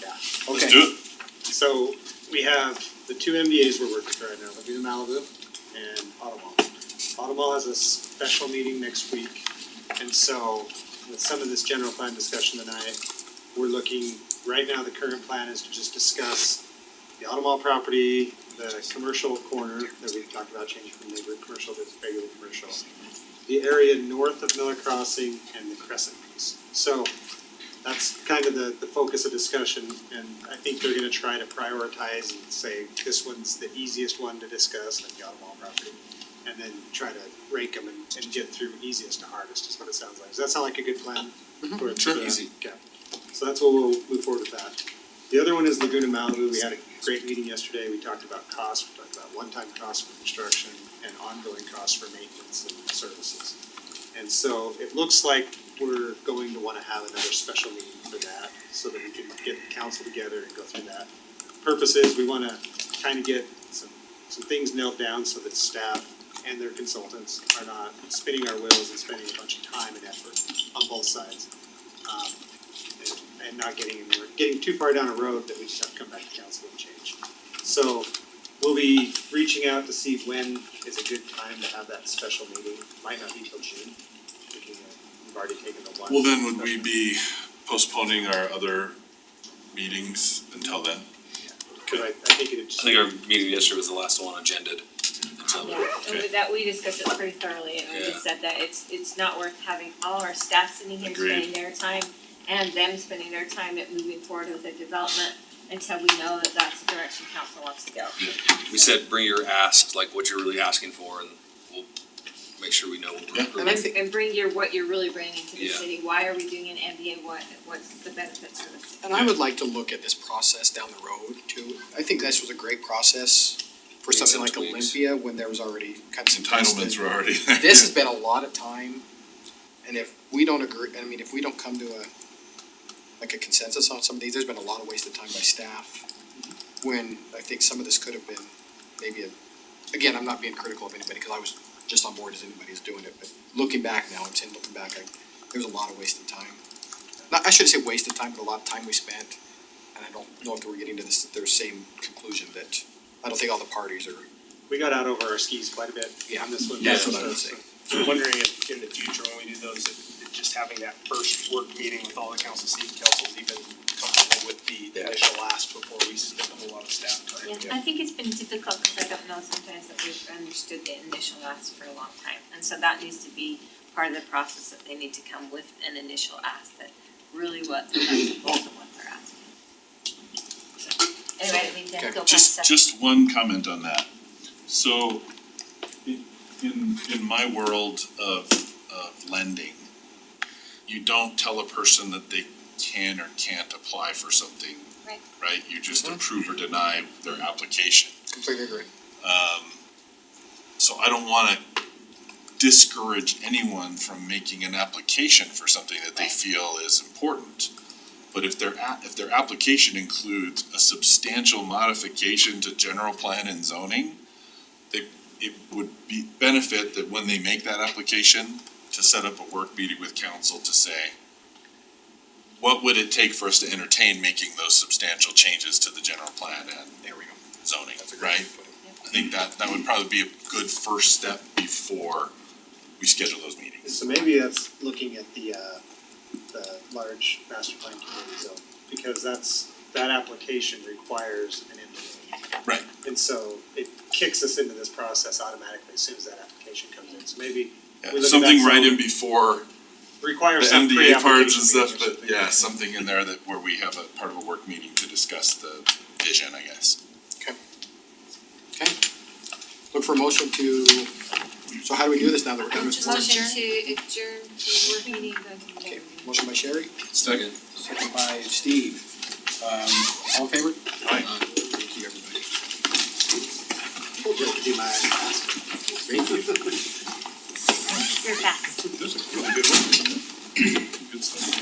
yeah. Let's Okay. do it. So we have the two MDAs we're working through right now, Laguna Malibu and Automall. Automall has a special meeting next week. And so with some of this general plan discussion tonight, we're looking, right now, the current plan is to just discuss the Automall property, the commercial corner that we've talked about changing from neighborhood commercial to regular commercial, the area north of Miller Crossing and the Crescent piece. So that's kind of the focus of discussion, and I think they're gonna try to prioritize and say, this one's the easiest one to discuss, like the Automall property, and then try to rank them and get through easiest to hardest, is what it sounds like. Does that sound like a good plan? Sure. Easy. Okay, so that's what we'll move forward with that. The other one is Laguna Malibu. We had a great meeting yesterday. We talked about costs, we talked about one-time costs for construction and ongoing costs for maintenance and services. And so it looks like we're going to wanna have another special meeting for that, so that we can get the council together and go through that. Purpose is, we wanna kinda get some things nailed down so that staff and their consultants are not spinning our wheels and spending a bunch of time and effort on both sides. And not getting too far down a road that we just have to come back to council and change. So we'll be reaching out to see when is a good time to have that special meeting. Might not be till June. We've already taken the one. Well, then would we be postponing our other meetings until then? Cause I think it just. I think our meeting yesterday was the last one agended until. And with that, we discussed it pretty thoroughly, and we just said that it's not worth having all our staff sitting here Agreed. spending their time and them spending their time at moving forward with the development until we know that that's the direction council wants to go. We said bring your ask, like what you're really asking for, and we'll make sure we know what we're approving. And I think- And bring what you're really bringing to the Yeah. city, why are we doing an MBA, what's the benefits for the city? And I would like to look at this process down the road too. I think this was a great process for Need something some like tweaks. Olympia when there was already kind of some Entitlements vested- were already there. This has been a lot of time, and if we don't agree, I mean, if we don't come to a consensus on some of these, there's been a lot of wasted time by staff. When I think some of this could have been maybe again, I'm not being critical of anybody, cause I was just on board as anybody is doing it, but looking back now, I'm saying looking back, there's a lot of wasted time. Not, I shouldn't say wasted time, but a lot of time we spent, and I don't know if we're getting to their same conclusion that, I don't think all the parties are, We got out over our skis quite a bit Yeah. on this one. That's what I would say. So I'm wondering if in the future, when we do those, if just having that first work meeting with all the councils even comfortable with the initial ask before we spend a whole lot of staff time. Yeah, I think it's been difficult because I don't know sometimes that we've understood the initial ask for a long time. And so that needs to be part of the process, that they need to come with an initial ask that really what the nuts and bolts of what they're asking. So, anyway, I didn't mean to go past Just one comment on that. So, in my world of lending, you don't tell a person that they can or can't apply for something. Right. Right? You just approve or deny their application. completely agree. So I don't wanna discourage anyone from making an application for something that they Right. feel is important. But if their application includes a substantial modification to general plan and zoning, it would be benefit that when they make that application, to set up a work meeting with council to say, what would it take for us to entertain making those substantial changes to the general plan and There we go. zoning, That's a great right? way to put it. I think that would probably be a good first step before we schedule those meetings. So maybe that's looking at the large master plan community zone, because that application requires an MDA. Right. And so it kicks us into this process automatically as soon as that application comes in, so maybe we look at Something that right zone, in before the requires some MDA parts and pre-application stuff, meeting or but something. yeah, something in there that where we have a part of a work meeting to discuss the vision, I guess. Okay. Look for a motion to, so how do we do this now that we're done with this? Motion to adjourn the work meeting and go to the. Okay, motion by Sherry, Second. second by Steve. All in favor? Aye. Thank you, everybody. We'll just do my ask. Thank you. You're fast. That's a really good one. Good stuff.